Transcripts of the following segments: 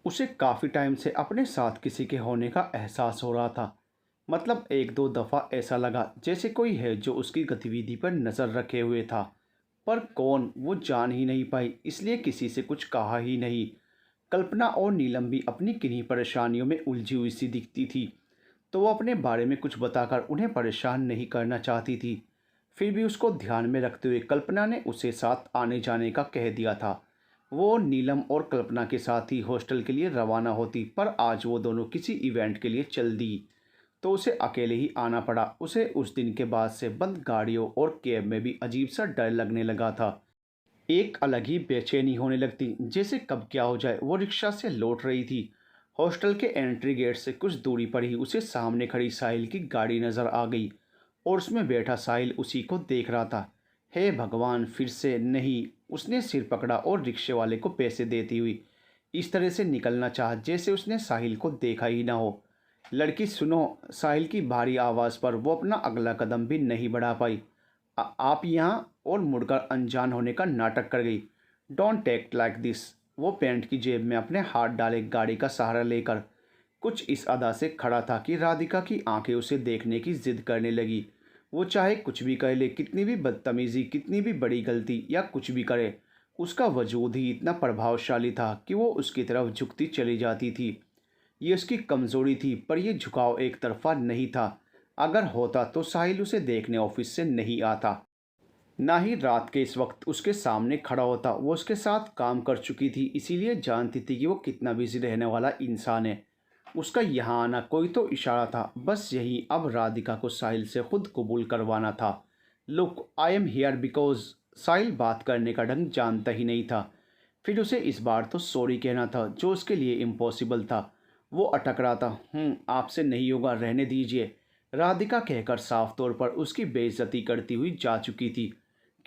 उसे काफ़ी टाइम से अपने साथ किसी के होने का एहसास हो रहा था। मतलब एक दो दफ़ा ऐसा लगा जैसे कोई है जो उसकी गतिविधि पर नज़र रखे हुए था। पर कौन, वो जान ही नहीं पाई, इसलिए किसी से कुछ कहा ही नहीं। कल्पना और नीलम भी अपनी किन्हीं परेशानियों में उलझी हुई सी दिखती थी, तो वो अपने बारे में कुछ बताकर उन्हें परेशान नहीं करना चाहती थी। फिर भी उसको ध्यान में रखते हुए कल्पना ने उसे साथ आने जाने का कह दिया था। वो नीलम और कल्पना के साथ ही हॉस्टल के लिए रवाना होती, पर आज वो दोनों किसी इवेंट के लिए चल दी, तो उसे अकेले ही आना पड़ा। उसे उस दिन के बाद से बंद गाड़ियों और कैब में भी अजीब सा डर लगने लगा था। एक अलग ही बेचैनी होने लगती, जैसे कब क्या हो जाए। वो रिक्शा से लौट रही थी। हॉस्टल के एंट्री गेट से कुछ दूरी पर ही उसे सामने खड़ी साहिल की गाड़ी नज़र आ गई, और उसमें बैठा साहिल उसी को देख रहा था। हे भगवान, फिर से नहीं। उसने सिर पकड़ा और रिक्शे वाले को पैसे देती हुई इस तरह से निकलना चाहा जैसे उसने साहिल को देखा ही ना हो। लड़की सुनो। साहिल की भारी आवाज़ पर वो अपना अगला कदम भी नहीं बढ़ा पाई। आप यहाँ, और मुड़कर अनजान होने का नाटक कर गई। Don't act like this. वो पैंट की जेब में अपने हाथ डाले गाड़ी का सहारा लेकर कुछ इस अदा से खड़ा था कि राधिका की आंखें उसे देखने की जिद करने लगी। वो चाहे कुछ भी कह ले, कितनी भी बदतमीजी, कितनी भी बड़ी गलती या कुछ भी करे, उसका वजूद ही इतना प्रभावशाली था कि वो उसकी तरफ झुकती चली जाती थी। ये उसकी कमज़ोरी थी, पर यह झुकाव एक तरफा नहीं था। अगर होता तो साहिल उसे देखने ऑफिस से नहीं आता, ना ही रात के इस वक्त उसके सामने खड़ा होता। वो उसके साथ काम कर चुकी थी, इसीलिए जानती थी कि वो कितना बिजी रहने वाला इंसान है। उसका यहाँ आना कोई तो इशारा था, बस यही अब राधिका को साहिल से खुद कबूल करवाना था। Look, I am here because. Sahil बात करने का ढंग जानता ही नहीं था। फिर उसे इस बार तो सॉरी कहना था, जो उसके लिए इम्पॉसिबल था। वो अटक रहा था। आपसे नहीं होगा, रहने दीजिए। राधिका कहकर साफ तौर पर उसकी बेइज्जती करती हुई जा चुकी थी,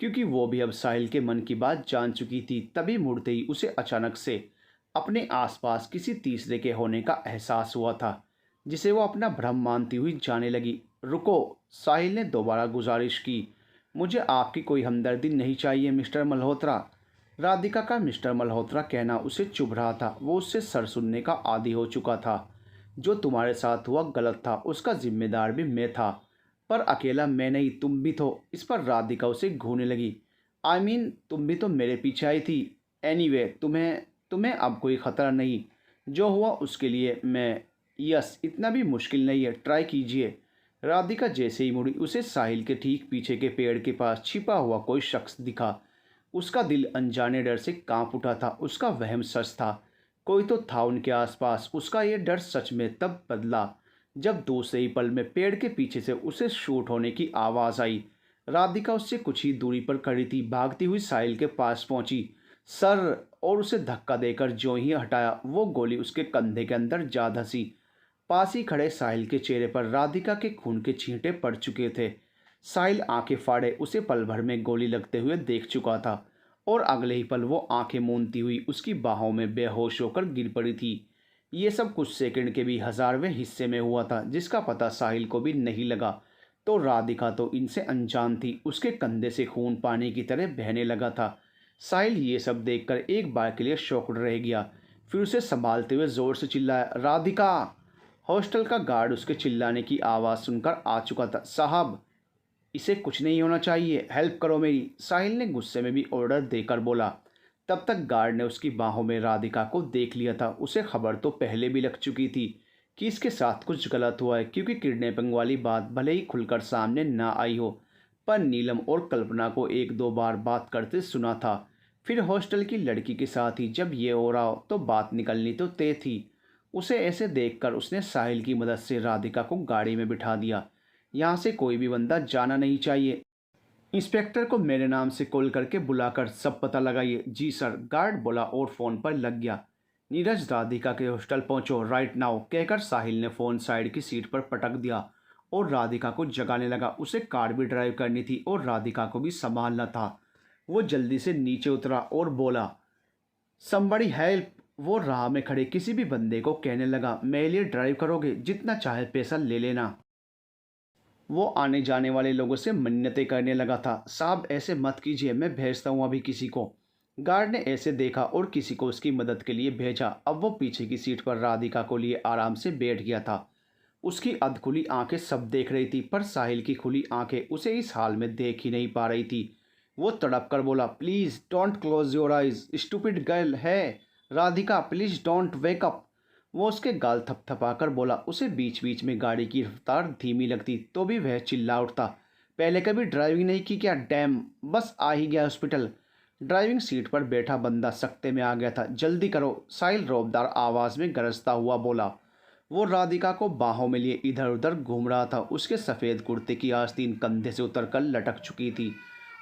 क्योंकि वो भी अब साहिल के मन की बात जान चुकी थी। तभी मुड़ते ही उसे अचानक से अपने आसपास किसी तीसरे के होने का एहसास हुआ था, जिसे वो अपना भ्रम मानती हुई जाने लगी। रुको, साहिल ने दोबारा गुजारिश की। मुझे आपकी कोई हमदर्दी नहीं चाहिए मिस्टर मल्होत्रा। राधिका का मिस्टर मल्होत्रा कहना उसे चुभ रहा था। वो उससे सर सुनने का आदी हो चुका था। जो तुम्हारे साथ हुआ गलत था, उसका जिम्मेदार भी मैं था। पर अकेला मैं नहीं, तुम भी तो। इस पर राधिका उसे घूरने लगी। आई मीन, तुम भी तो मेरे पीछे आई थी। एनीवे, तुम्हें तुम्हें अब कोई ख़तरा नहीं। जो हुआ उसके लिए मैं, यस, इतना भी मुश्किल नहीं है, ट्राई कीजिए। राधिका जैसे ही मुड़ी, उसे साहिल के ठीक पीछे के पेड़ के पास छिपा हुआ कोई शख्स दिखा। उसका दिल अनजाने डर से कांप उठा था। उसका वहम सच था, कोई तो था उनके आसपास। उसका यह डर सच में तब बदला जब दूसरे ही पल में पेड़ के पीछे से उसे शूट होने की आवाज़ आई। राधिका उससे कुछ ही दूरी पर खड़ी थी। भागती हुई साहिल के पास पहुंची, सर, और उसे धक्का देकर जो ही हटाया, वो गोली उसके कंधे के अंदर जा धंसी। पास ही खड़े साहिल के चेहरे पर राधिका के खून के छींटे पड़ चुके थे। साहिल आंखें फाड़े उसे पल भर में गोली लगते हुए देख चुका था, और अगले ही पल वो आंखें मूंदती हुई उसकी बाहों में बेहोश होकर गिर पड़ी थी। ये सब कुछ सेकंड के भी हज़ारवें हिस्से में हुआ था, जिसका पता साहिल को भी नहीं लगा। तो राधिका तो इनसे अनजान थी। उसके कंधे से खून पानी की तरह बहने लगा था। साहिल ये सब देखकर एक बार के लिए शॉक्ड रह गया। फिर उसे संभालते हुए ज़ोर से चिल्लाया, राधिका। हॉस्टल का गार्ड उसके चिल्लाने की आवाज़ सुनकर आ चुका था। साहब, इसे कुछ नहीं होना चाहिए, हेल्प करो मेरी, साहिल ने गुस्से में भी ऑर्डर देकर बोला। तब तक गार्ड ने उसकी बाहों में राधिका को देख लिया था। उसे खबर तो पहले भी लग चुकी थी कि इसके साथ कुछ गलत हुआ है, क्योंकि किडनैपिंग वाली बात भले ही खुलकर सामने ना आई हो, पर नीलम और कल्पना को एक दो बार बात करते सुना था। फिर हॉस्टल की लड़की के साथ ही जब ये हो रहा हो तो बात निकलनी तो तय थी। उसे ऐसे देखकर उसने साहिल की मदद से राधिका को गाड़ी में बिठा दिया। यहाँ से कोई भी बंदा जाना नहीं चाहिए। इंस्पेक्टर को मेरे नाम से कॉल करके बुलाकर सब पता लगाइए। जी सर, गार्ड बोला और फ़ोन पर लग गया। नीरज, राधिका के हॉस्टल पहुंचो राइट नाउ, कहकर साहिल ने फ़ोन साइड की सीट पर पटक दिया और राधिका को जगाने लगा। उसे कार भी ड्राइव करनी थी और राधिका को भी संभालना था। वो जल्दी से नीचे उतरा और बोला, समबड़ी हेल्प। वो राह में खड़े किसी भी बंदे को कहने लगा, मेरे लिए ड्राइव करोगे, जितना चाहे पैसा ले लेना। वो आने जाने वाले लोगों से मन्नतें करने लगा था। साहब, ऐसे मत कीजिए, मैं भेजता हूँ अभी किसी को। गार्ड ने ऐसे देखा और किसी को उसकी मदद के लिए भेजा। अब वो पीछे की सीट पर राधिका को लिए आराम से बैठ गया था। उसकी अधखुली आंखें सब देख रही थी, पर साहिल की खुली आंखें उसे इस हाल में देख ही नहीं पा रही थी। वो तड़प कर बोला, please don't close your eyes, stupid girl है। Radhika please don't wake up. वो उसके गाल थपथपाकर बोला। उसे बीच बीच में गाड़ी की रफ्तार धीमी लगती तो भी वह चिल्ला उठता, पहले कभी ड्राइविंग नहीं की क्या? डैम, बस आ ही गया हॉस्पिटल। ड्राइविंग सीट पर बैठा बंदा सख्ते में आ गया था। जल्दी करो, साहिल रौबदार आवाज में गरजता हुआ बोला। वो राधिका को बाहों में लिए इधर उधर घूम रहा था। उसके सफ़ेद कुर्ते की आस्तीन कंधे से उतरकर लटक चुकी थी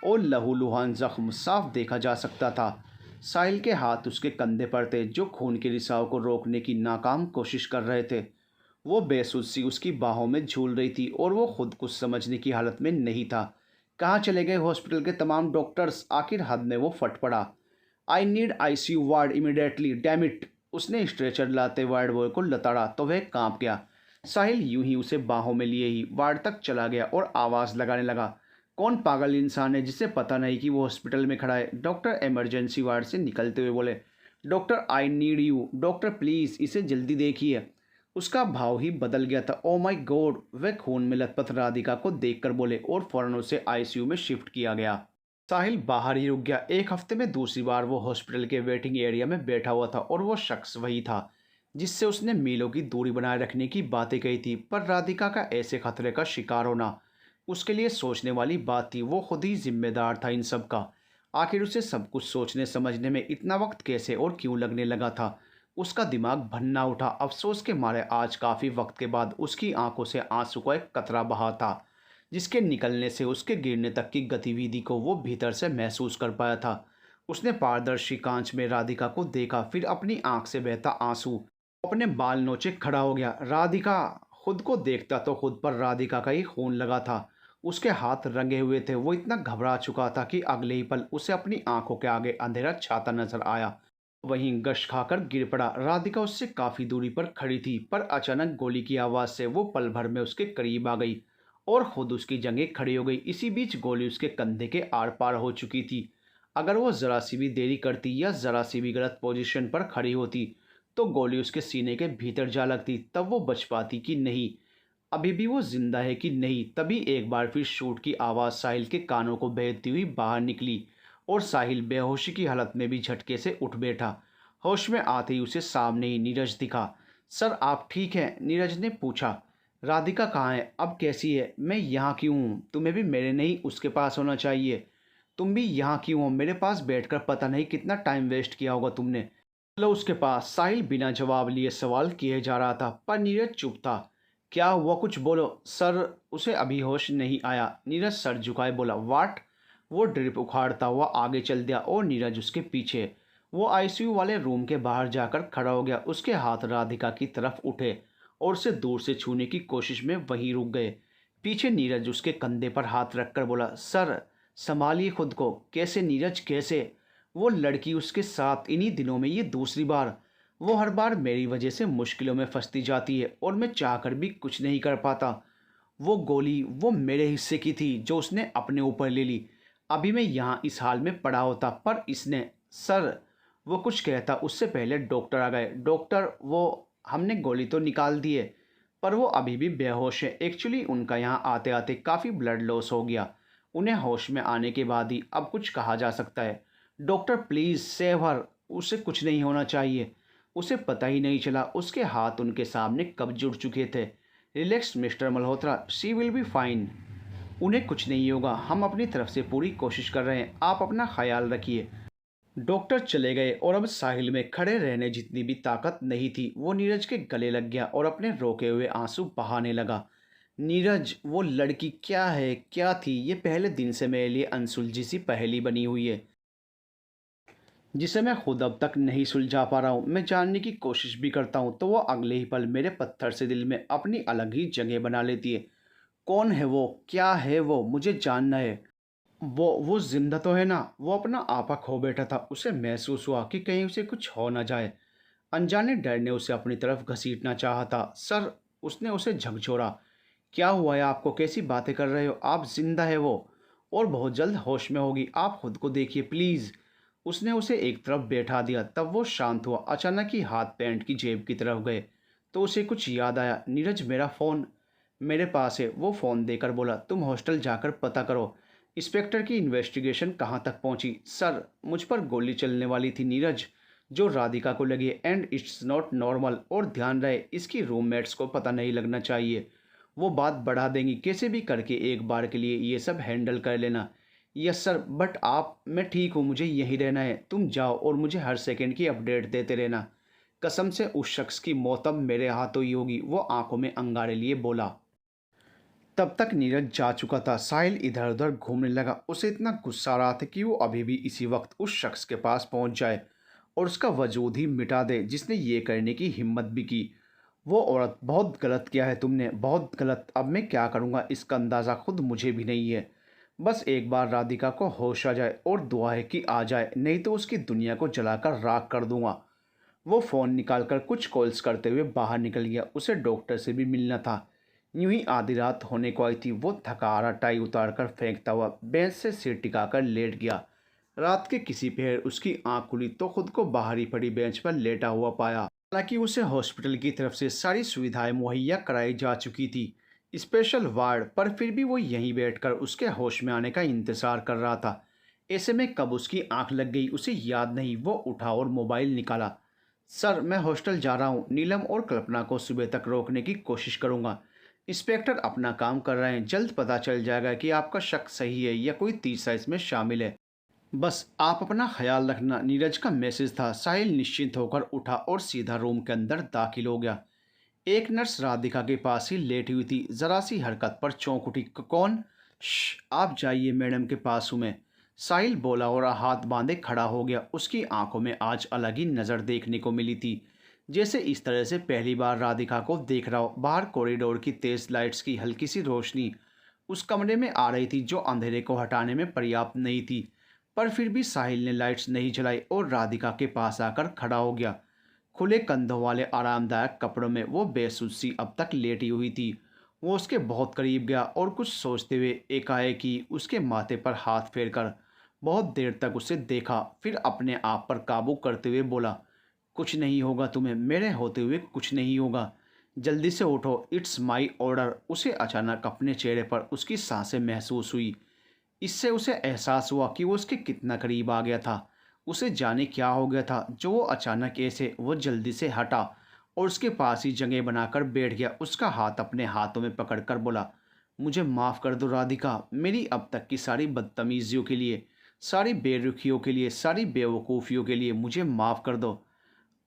और लहूलुहान जख्म साफ देखा जा सकता था। साहिल के हाथ उसके कंधे पर थे, जो खून के रिसाव को रोकने की नाकाम कोशिश कर रहे थे। वो बेसुध उसकी बाहों में झूल रही थी और वो खुद कुछ समझने की हालत में नहीं था। कहाँ चले गए हॉस्पिटल के तमाम डॉक्टर्स? आखिर हद में वो फट पड़ा। I need ICU ward immediately, damn it. उसने स्ट्रेचर लाते वार्ड बॉय को लताड़ा तो वह कांप गया। साहिल यूं ही उसे बाहों में लिए ही वार्ड तक चला गया और आवाज़ लगाने लगा, कौन पागल इंसान है जिसे पता नहीं कि वो हॉस्पिटल में खड़ा है? डॉक्टर इमरजेंसी वार्ड से निकलते हुए बोले, doctor I need you, doctor please इसे जल्दी देखिए। उसका भाव ही बदल गया था। ओ माय गॉड, वह खून में लथपथ राधिका को देखकर बोले और फौरन उसे आईसीयू में शिफ्ट किया गया। साहिल बाहर ही रुक गया। एक हफ्ते में दूसरी बार वो हॉस्पिटल के वेटिंग एरिया में बैठा हुआ था और वो शख्स वही था जिससे उसने मीलों की दूरी बनाए रखने की बातें कही थी। पर राधिका का ऐसे खतरे का शिकार होना उसके लिए सोचने वाली बात थी। वो खुद ही जिम्मेदार था इन सब का। आखिर उसे सब कुछ सोचने समझने में इतना वक्त कैसे और क्यों लगने लगा था? उसका दिमाग भन्ना उठा। अफसोस के मारे आज काफ़ी वक्त के बाद उसकी आंखों से आंसू का एक कतरा बहा था, जिसके निकलने से उसके गिरने तक की गतिविधि को वो भीतर से महसूस कर पाया था। उसने पारदर्शी कांच में राधिका को देखा, फिर अपनी आंख से बहता आंसू अपने बाल नोचे खड़ा हो गया। राधिका! खुद को देखता तो खुद पर राधिका का ही खून लगा था। उसके हाथ रंगे हुए थे। वो इतना घबरा चुका था कि अगले ही पल उसे अपनी आंखों के आगे अंधेरा छाता नजर आया। वहीं गश खाकर गिर पड़ा। राधिका उससे काफी दूरी पर खड़ी थी, पर अचानक गोली की आवाज से वो पल भर में उसके करीब आ गई और खुद उसकी जगह खड़ी हो गई। इसी बीच गोली उसके कंधे के आर पार हो चुकी थी। अगर वो जरा सी भी देरी करती या जरा सी भी गलत पोजीशन पर खड़ी होती तो गोली उसके सीने के भीतर जा लगती। तब वो बच पाती कि नहीं, अभी भी वो जिंदा है कि नहीं। तभी एक बार फिर शूट की आवाज़ साहिल के कानों को भेदती हुई बाहर निकली और साहिल बेहोशी की हालत में भी झटके से उठ बैठा। होश में आते ही उसे सामने ही नीरज दिखा। सर आप ठीक हैं? नीरज ने पूछा। राधिका कहाँ है? अब कैसी है? मैं यहाँ क्यों हूँ? तुम्हें भी मेरे नहीं उसके पास होना चाहिए। तुम भी यहाँ क्यों हो? मेरे पास बैठकर पता नहीं कितना टाइम वेस्ट किया होगा तुमने। चलो उसके पास। साहिल बिना जवाब लिए सवाल किए जा रहा था, पर नीरज चुप था। क्या हुआ, कुछ बोलो। सर उसे अभी होश नहीं आया। नीरज सर झुकाए बोला, वाट? वो ड्रिप उखाड़ता हुआ आगे चल दिया और नीरज उसके पीछे। वो आईसीयू वाले रूम के बाहर जाकर खड़ा हो गया। उसके हाथ राधिका की तरफ उठे और उसे दूर से छूने की कोशिश में वहीं रुक गए। पीछे नीरज उसके कंधे पर हाथ रखकर बोला, सर संभालिए खुद को। कैसे नीरज, कैसे? वो लड़की उसके साथ इन्हीं दिनों में ये दूसरी बार। वो हर बार मेरी वजह से मुश्किलों में फंसती जाती है और मैं चाहकर भी कुछ नहीं कर पाता। वो गोली वो मेरे हिस्से की थी जो उसने अपने ऊपर ले ली। अभी मैं यहाँ इस हाल में पड़ा होता, पर इसने। सर वो कुछ कहता उससे पहले डॉक्टर आ गए। डॉक्टर? वो हमने गोली तो निकाल दी है, पर वो अभी भी बेहोश है। एक्चुअली उनका यहाँ आते आते काफ़ी ब्लड लॉस हो गया। उन्हें होश में आने के बाद ही अब कुछ कहा जा सकता है। Doctor please save her. उसे कुछ नहीं होना चाहिए। उसे पता ही नहीं चला उसके हाथ उनके सामने कब जुड़ चुके थे। Relax mister Malhotra, she will be fine. उन्हें कुछ नहीं होगा। हम अपनी तरफ से पूरी कोशिश कर रहे हैं। आप अपना ख्याल रखिए। डॉक्टर चले गए और अब साहिल में खड़े रहने जितनी भी ताकत नहीं थी। वो नीरज के गले लग गया और अपने रोके हुए आंसू बहाने लगा। नीरज, वो लड़की क्या है, क्या थी? ये पहले दिन से मेरे लिए अनसुलझी सी पहेली बनी हुई है, जिसे मैं खुद अब तक नहीं सुलझा पा रहा हूँ। मैं जानने की कोशिश भी करता हूँ तो वो अगले ही पल मेरे पत्थर से दिल में अपनी अलग ही जगह बना लेती है। कौन है वो? क्या है वो? मुझे जानना है। वो जिंदा तो है ना? वो अपना आपा खो बैठा था। उसे महसूस हुआ कि कहीं उसे कुछ हो ना जाए। अनजाने डर ने उसे अपनी तरफ घसीटना चाहा था। सर, उसने उसे झकझोरा। क्या हुआ है आपको? कैसी बातें कर रहे हो आप? जिंदा है वो और बहुत जल्द होश में होगी। आप खुद को देखिए प्लीज़। उसने उसे एक तरफ बैठा दिया। तब वो शांत हुआ। अचानक ही हाथ पैंट की जेब की तरफ गए तो उसे कुछ याद आया। नीरज, मेरा फ़ोन मेरे पास है। वो फ़ोन देकर बोला, तुम हॉस्टल जाकर पता करो इंस्पेक्टर की इन्वेस्टिगेशन कहाँ तक पहुँची। सर, मुझ पर गोली चलने वाली थी नीरज, जो राधिका को लगी, एंड इट्स नॉट नॉर्मल। और ध्यान रहे इसकी रूममेट्स को पता नहीं लगना चाहिए। वो बात बढ़ा देंगी। कैसे भी करके एक बार के लिए ये सब हैंडल कर लेना। यस सर, बट मैं ठीक हूँ, मुझे यहीं रहना है। तुम जाओ और मुझे हर सेकंड की अपडेट देते रहना। कसम से उस शख्स की मौत अब मेरे हाथों ही होगी, वो आंखों में अंगारे लिए बोला। तब तक नीरज जा चुका था। साहिल इधर उधर घूमने लगा। उसे इतना गुस्सा आ रहा था कि वो अभी भी इसी वक्त उस शख्स के पास पहुंच जाए और उसका वजूद ही मिटा दे जिसने ये करने की हिम्मत भी की। वो औरत, बहुत गलत किया है तुमने, बहुत गलत। अब मैं क्या करूँगा इसका अंदाज़ा खुद मुझे भी नहीं है। बस एक बार राधिका को होश आ जाए, और दुआ है कि आ जाए, नहीं तो उसकी दुनिया को जलाकर राख कर दूंगा। वो फ़ोन निकालकर कुछ कॉल्स करते हुए बाहर निकल गया। उसे डॉक्टर से भी मिलना था। यूं ही आधी रात होने को आई थी। वो थका हारा टाई उतार कर फेंकता हुआ बेंच से सिर टिकाकर लेट गया। रात के किसी पहर उसकी आंख खुली तो खुद को बाहर ही पड़ी बेंच पर लेटा हुआ पाया। हालांकि उसे हॉस्पिटल की तरफ से सारी सुविधाएं मुहैया कराई जा चुकी थी, स्पेशल वार्ड, पर फिर भी वो यहीं बैठकर उसके होश में आने का इंतज़ार कर रहा था। ऐसे में कब उसकी आंख लग गई उसे याद नहीं। वो उठा और मोबाइल निकाला। सर, मैं हॉस्टल जा रहा हूँ। नीलम और कल्पना को सुबह तक रोकने की कोशिश करूँगा। इंस्पेक्टर अपना काम कर रहे हैं। जल्द पता चल जाएगा कि आपका शक सही है या कोई तीसरा इसमें शामिल है। बस आप अपना ख्याल रखना। नीरज का मैसेज था। साहिल निश्चिंत होकर उठा और सीधा रूम के अंदर दाखिल हो गया। एक नर्स राधिका के पास ही लेटी हुई थी। जरा सी हरकत पर चौंक उठी। कौन? आप जाइए, मैडम के पास हूँ मैं। साहिल बोला और हाथ बांधे खड़ा हो गया। उसकी आंखों में आज अलग ही नज़र देखने को मिली थी, जैसे इस तरह से पहली बार राधिका को देख रहा हो। बाहर कॉरिडोर की तेज लाइट्स की हल्की सी रोशनी उस कमरे में आ रही थी, जो अंधेरे को हटाने में पर्याप्त नहीं थी। पर फिर भी साहिल ने लाइट्स नहीं जलाई और राधिका के पास आकर खड़ा हो गया। खुले कंधों वाले आरामदायक कपड़ों में वो बेसुध सी अब तक लेटी हुई थी। वो उसके बहुत करीब गया और कुछ सोचते हुए एकाएक ही उसके माथे पर हाथ फेरकर बहुत देर तक उसे देखा। फिर अपने आप पर काबू करते हुए बोला, कुछ नहीं होगा तुम्हें, मेरे होते हुए कुछ नहीं होगा। जल्दी से उठो, इट्स माई ऑर्डर। उसे अचानक अपने चेहरे पर उसकी सांसें महसूस हुई। इससे उसे एहसास हुआ कि वो उसके कितना करीब आ गया था। उसे जाने क्या हो गया था जो वो अचानक ऐसे। वो जल्दी से हटा और उसके पास ही जगह बनाकर बैठ गया। उसका हाथ अपने हाथों में पकड़कर बोला, मुझे माफ़ कर दो राधिका, मेरी अब तक की सारी बदतमीजियों के लिए, सारी बेरुखियों के लिए, सारी बेवकूफ़ियों के लिए मुझे माफ़ कर दो।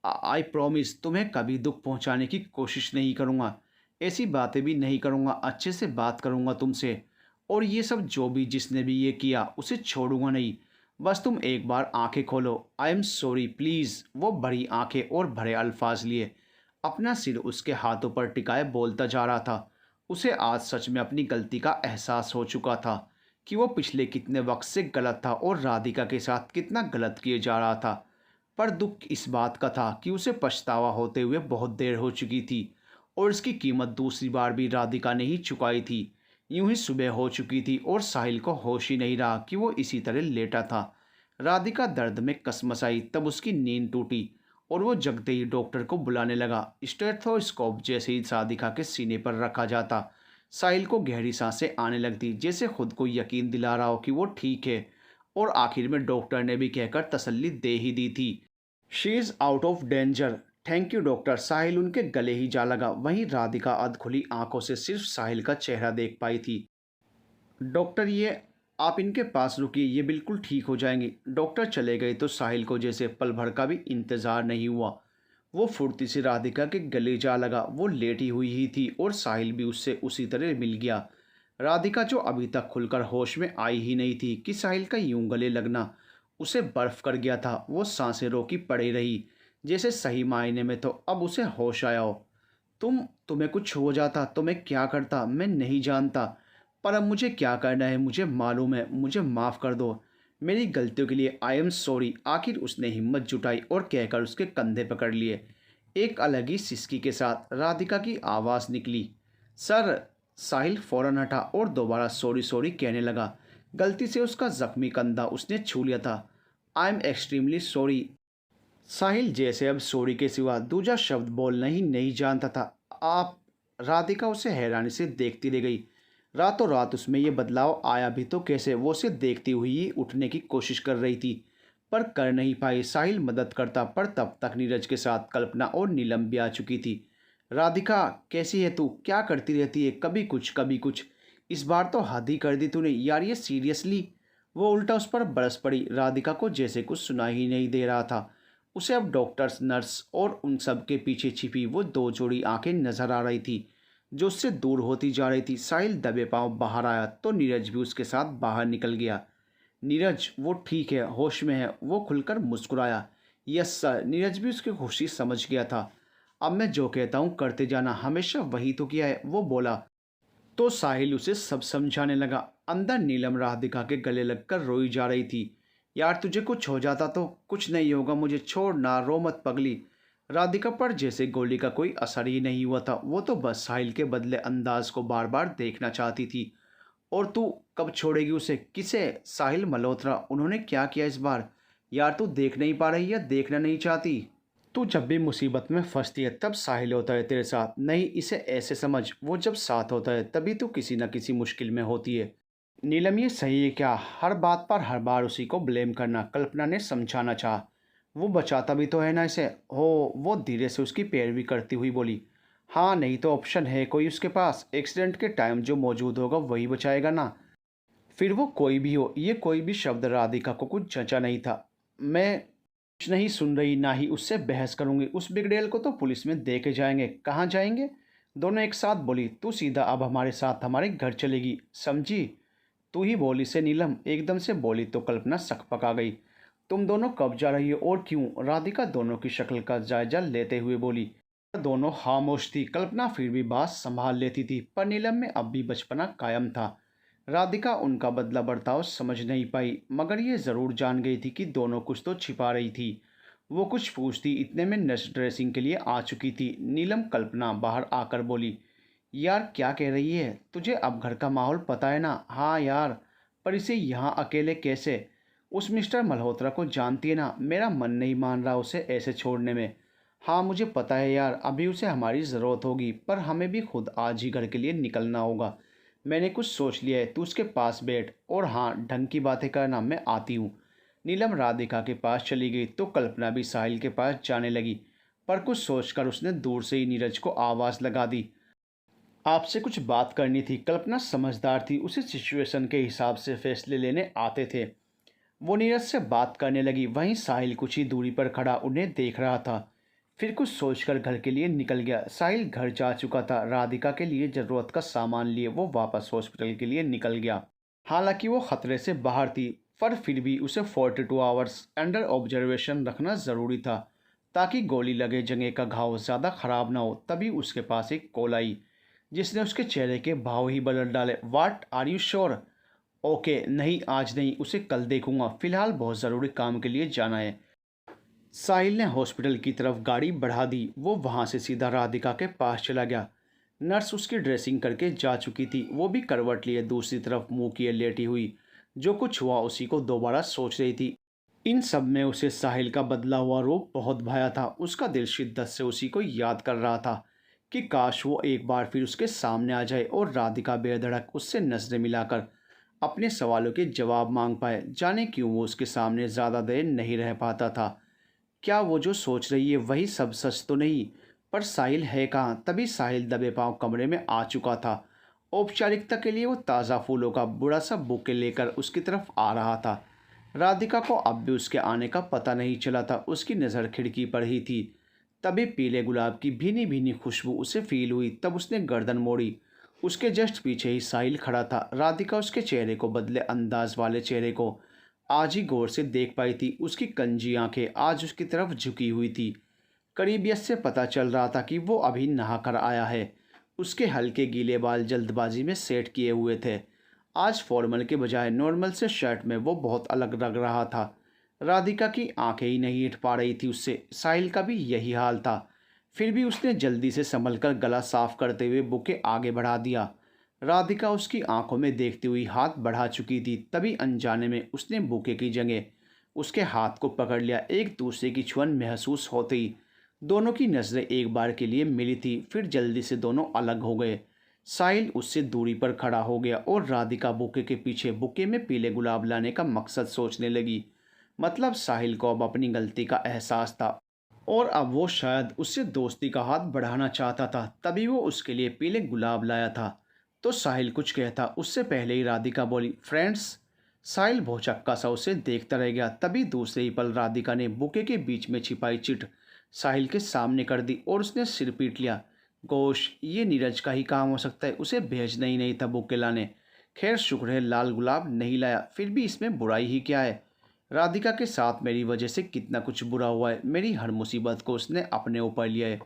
आई प्रॉमिस तुम्हें कभी दुख पहुंचाने की कोशिश नहीं करूंगा। ऐसी बातें भी नहीं करूंगा। अच्छे से बात करूंगा तुमसे। और ये सब जो भी जिसने भी ये किया उसे छोड़ूंगा नहीं। बस तुम एक बार आंखें खोलो। आई एम सॉरी प्लीज़। वो बड़ी आंखें और भरे अल्फाज लिए अपना सिर उसके हाथों पर टिकाए बोलता जा रहा था। उसे आज सच में अपनी गलती का एहसास हो चुका था कि वो पिछले कितने वक्त से गलत था और राधिका के साथ कितना गलत किए जा रहा था। पर दुख इस बात का था कि उसे पछतावा होते हुए बहुत देर हो चुकी थी और इसकी कीमत दूसरी बार भी राधिका ने ही चुकाई थी। यूं ही सुबह हो चुकी थी और साहिल को होश ही नहीं रहा कि वो इसी तरह लेटा था। राधिका दर्द में कसमसाई। तब उसकी नींद टूटी और वो जगते ही डॉक्टर को बुलाने लगा। स्टेथोस्कोप जैसे ही राधिका के सीने पर रखा जाता, साहिल को गहरी सांसें आने लगती, जैसे खुद को यकीन दिला रहा हो कि वो ठीक है। और आखिर में डॉक्टर ने भी कहकर तसल्ली दे ही दी थी, she is out of danger. Thank you doctor. Sahil उनके गले ही जा लगा। वहीं राधिका अधखुली आंखों से सिर्फ साहिल का चेहरा देख पाई थी। डॉक्टर, ये आप इनके पास रुकिए, ये बिल्कुल ठीक हो जाएंगी। डॉक्टर चले गए तो साहिल को जैसे पल भर का भी इंतज़ार नहीं हुआ। वो फुर्ती से राधिका के गले जा लगा। वो लेटी हुई ही थी और साहिल भी उससे उसी तरह मिल गया। राधिका, जो अभी तक खुलकर होश में आई ही नहीं थी कि साहिल का यूं गले लगना उसे बर्फ कर गया था, वो सांसें रोकी पड़ी रही, जैसे सही मायने में तो अब उसे होश आया हो। तुम्हें कुछ हो जाता तो मैं क्या करता मैं नहीं जानता, पर अब मुझे क्या करना है मुझे मालूम है। मुझे माफ़ कर दो, मेरी गलतियों के लिए आई एम सॉरी। आखिर उसने हिम्मत जुटाई और कहकर उसके कंधे पकड़ लिए। एक अलग ही सिसकी के साथ राधिका की आवाज़ निकली, सर। साहिल फौरन हटा और दोबारा सॉरी सॉरी कहने लगा। गलती से उसका जख्मी कंधा उसने छू लिया था। I am extremely sorry. Sahil जैसे अब सॉरी के सिवा दूसरा शब्द बोलना ही नहीं जानता था। आप। राधिका उसे हैरानी से देखती रह गई। रातों रात उसमें यह बदलाव आया भी तो कैसे? वो उसे देखती हुई ही उठने की कोशिश कर रही थी, पर कर नहीं पाई। साहिल मदद करता, पर तब तक नीरज के साथ कल्पना और नीलम भी आ चुकी थी। राधिका, कैसी है तू? क्या करती रहती है? कभी कुछ कभी कुछ। इस बार तो हद ही कर दी तूने यार, ये सीरियसली। वो उल्टा उस पर बरस पड़ी। राधिका को जैसे कुछ सुना ही नहीं दे रहा था। उसे अब डॉक्टर्स, नर्स और उन सब के पीछे छिपी वो दो जोड़ी आंखें नजर आ रही थी, जो उससे दूर होती जा रही थी। साहिल दबे पांव बाहर आया तो नीरज भी उसके साथ बाहर निकल गया। नीरज, वो ठीक है, होश में है। वो खुलकर मुस्कुराया। Yes sir. नीरज भी उसकी खुशी समझ गया था। अब मैं जो कहता हूँ करते जाना, हमेशा वही तो किया है, वो बोला। तो साहिल उसे सब समझाने लगा। अंदर नीलम राधिका के गले लगकर रोई जा रही थी। यार तुझे कुछ हो जाता तो? कुछ नहीं होगा, मुझे छोड़ ना, रो मत पगली। राधिका पर जैसे गोली का कोई असर ही नहीं हुआ था। वो तो बस साहिल के बदले अंदाज को बार बार देखना चाहती थी। और तू कब छोड़ेगी उसे? किसे? साहिल मल्होत्रा। उन्होंने क्या किया इस बार? यार तू देख नहीं पा रही या देखना नहीं चाहती? तू जब भी मुसीबत में फंसती है तब साहिल होता है तेरे साथ। नहीं, इसे ऐसे समझ, वो जब साथ होता है तभी तू किसी न किसी मुश्किल में होती है। नीलम, ये सही है क्या? हर बात पर हर बार उसी को ब्लेम करना। कल्पना ने समझाना चाहा। वो बचाता भी तो है ना इसे। हो। वो धीरे से उसकी पैरवी करती हुई बोली। हाँ, नहीं तो ऑप्शन है कोई उसके पास? एक्सीडेंट के टाइम जो मौजूद होगा वही बचाएगा ना। फिर वो कोई भी हो। ये कोई भी शब्द राधिका को कुछ जचा नहीं था। मैं कुछ नहीं सुन रही, ना ही उससे बहस करूंगी। उस बिगड़ेल को तो पुलिस में दे के जाएंगे। कहाँ जाएंगे? दोनों एक साथ बोली। तू सीधा अब हमारे साथ हमारे घर चलेगी, समझी? तू ही बोली से नीलम एकदम से बोली तो कल्पना सकपका गई। तुम दोनों कब जा रही हो और क्यों? राधिका दोनों की शक्ल का जायजा लेते हुए बोली। दोनों खामोश थी। कल्पना फिर भी बात संभाल लेती थी, पर नीलम में अब भी बचपना कायम था। राधिका उनका बदला बर्ताव समझ नहीं पाई, मगर ये ज़रूर जान गई थी कि दोनों कुछ तो छिपा रही थी। वो कुछ पूछती इतने में नर्स ड्रेसिंग के लिए आ चुकी थी। नीलम कल्पना बाहर आकर बोली। यार क्या कह रही है? तुझे अब घर का माहौल पता है ना? हाँ यार, पर इसे यहाँ अकेले कैसे? उस मिस्टर मल्होत्रा को जानती है ना? मेरा मन नहीं मान रहा उसे ऐसे छोड़ने में। हाँ मुझे पता है यार, अभी उसे हमारी ज़रूरत होगी, पर हमें भी खुद आज ही घर के लिए निकलना होगा। मैंने कुछ सोच लिया है, तू उसके पास बैठ और हाँ ढंग की बातें करना, मैं आती हूँ। नीलम राधिका के पास चली गई तो कल्पना भी साहिल के पास जाने लगी, पर कुछ सोचकर उसने दूर से ही नीरज को आवाज़ लगा दी। आपसे कुछ बात करनी थी। कल्पना समझदार थी, उसी सिचुएशन के हिसाब से फैसले लेने आते थे। वो नीरज से बात करने लगी। वहीं साहिल कुछ ही दूरी पर खड़ा उन्हें देख रहा था। फिर कुछ सोचकर घर के लिए निकल गया। साहिल घर जा चुका था। राधिका के लिए ज़रूरत का सामान लिए वो वापस हॉस्पिटल के लिए निकल गया। हालांकि वो खतरे से बाहर थी, पर फिर भी उसे 42 आवर्स अंडर ऑब्जर्वेशन रखना ज़रूरी था, ताकि गोली लगे जगह का घाव ज़्यादा ख़राब ना हो। तभी उसके पास एक कॉल आई, जिसने उसके चेहरे के भाव ही बदल डाले। What are you sure? Okay, नहीं आज नहीं, उसे कल देखूंगा, फिलहाल बहुत ज़रूरी काम के लिए जाना है। साहिल ने हॉस्पिटल की तरफ गाड़ी बढ़ा दी। वो वहाँ से सीधा राधिका के पास चला गया। नर्स उसकी ड्रेसिंग करके जा चुकी थी। वो भी करवट लिए दूसरी तरफ मुंह किए लेटी हुई, जो कुछ हुआ उसी को दोबारा सोच रही थी। इन सब में उसे साहिल का बदला हुआ रूप बहुत भाया था। उसका दिल शिद्दत से उसी को याद कर रहा था कि काश वो एक बार फिर उसके सामने आ जाए और राधिका बेधड़क उससे नजरें मिलाकर अपने सवालों के जवाब मांग पाए। जाने क्यों वो उसके सामने ज़्यादा देर नहीं रह पाता था। क्या वो जो सोच रही है वही सब सच तो नहीं? पर साहिल है कहाँ? तभी साहिल दबे पांव कमरे में आ चुका था। औपचारिकता के लिए वो ताज़ा फूलों का बड़ा सा बुके लेकर उसकी तरफ आ रहा था। राधिका को अब भी उसके आने का पता नहीं चला था। उसकी नज़र खिड़की पर ही थी। तभी पीले गुलाब की भीनी भीनी खुशबू उसे फील हुई। तब उसने गर्दन मोड़ी। उसके जस्ट पीछे ही साहिल खड़ा था। राधिका उसके चेहरे को, बदले अंदाज वाले चेहरे को आज ही गौर से देख पाई थी। उसकी कंजी आंखें आज उसकी तरफ झुकी हुई थी। करीबियत से पता चल रहा था कि वो अभी नहा कर आया है। उसके हल्के गीले बाल जल्दबाजी में सेट किए हुए थे। आज फॉर्मल के बजाय नॉर्मल से शर्ट में वो बहुत अलग लग रहा था। राधिका की आंखें ही नहीं हिट पा रही थी उससे। साहिल का भी यही हाल था। फिर भी उसने जल्दी से संभल कर गला साफ करते हुए बुके आगे बढ़ा दिया। राधिका उसकी आंखों में देखती हुई हाथ बढ़ा चुकी थी। तभी अनजाने में उसने बुके की जगह उसके हाथ को पकड़ लिया। एक दूसरे की छुअन महसूस होते ही दोनों की नज़रें एक बार के लिए मिली थी, फिर जल्दी से दोनों अलग हो गए। साहिल उससे दूरी पर खड़ा हो गया और राधिका बुके के पीछे बुके में पीले गुलाब लाने का मकसद सोचने लगी। मतलब साहिल को अब अपनी गलती का एहसास था और अब वो शायद उससे दोस्ती का हाथ बढ़ाना चाहता था, तभी वो उसके लिए पीले गुलाब लाया था। तो साहिल कुछ कहता उससे पहले ही राधिका बोली, फ्रेंड्स। साहिल भौचक्का सा उसे देखता रह गया। तभी दूसरे ही पल राधिका ने बुके के बीच में छिपाई चिट साहिल के सामने कर दी और उसने सिर पीट लिया। गोश, ये नीरज का ही काम हो सकता है, उसे भेजना ही नहीं था बुके लाने। खैर शुक्र है लाल गुलाब नहीं लाया, फिर भी इसमें बुराई ही क्या है। राधिका के साथ मेरी वजह से कितना कुछ बुरा हुआ है, मेरी हर मुसीबत को उसने अपने ऊपर लिया है।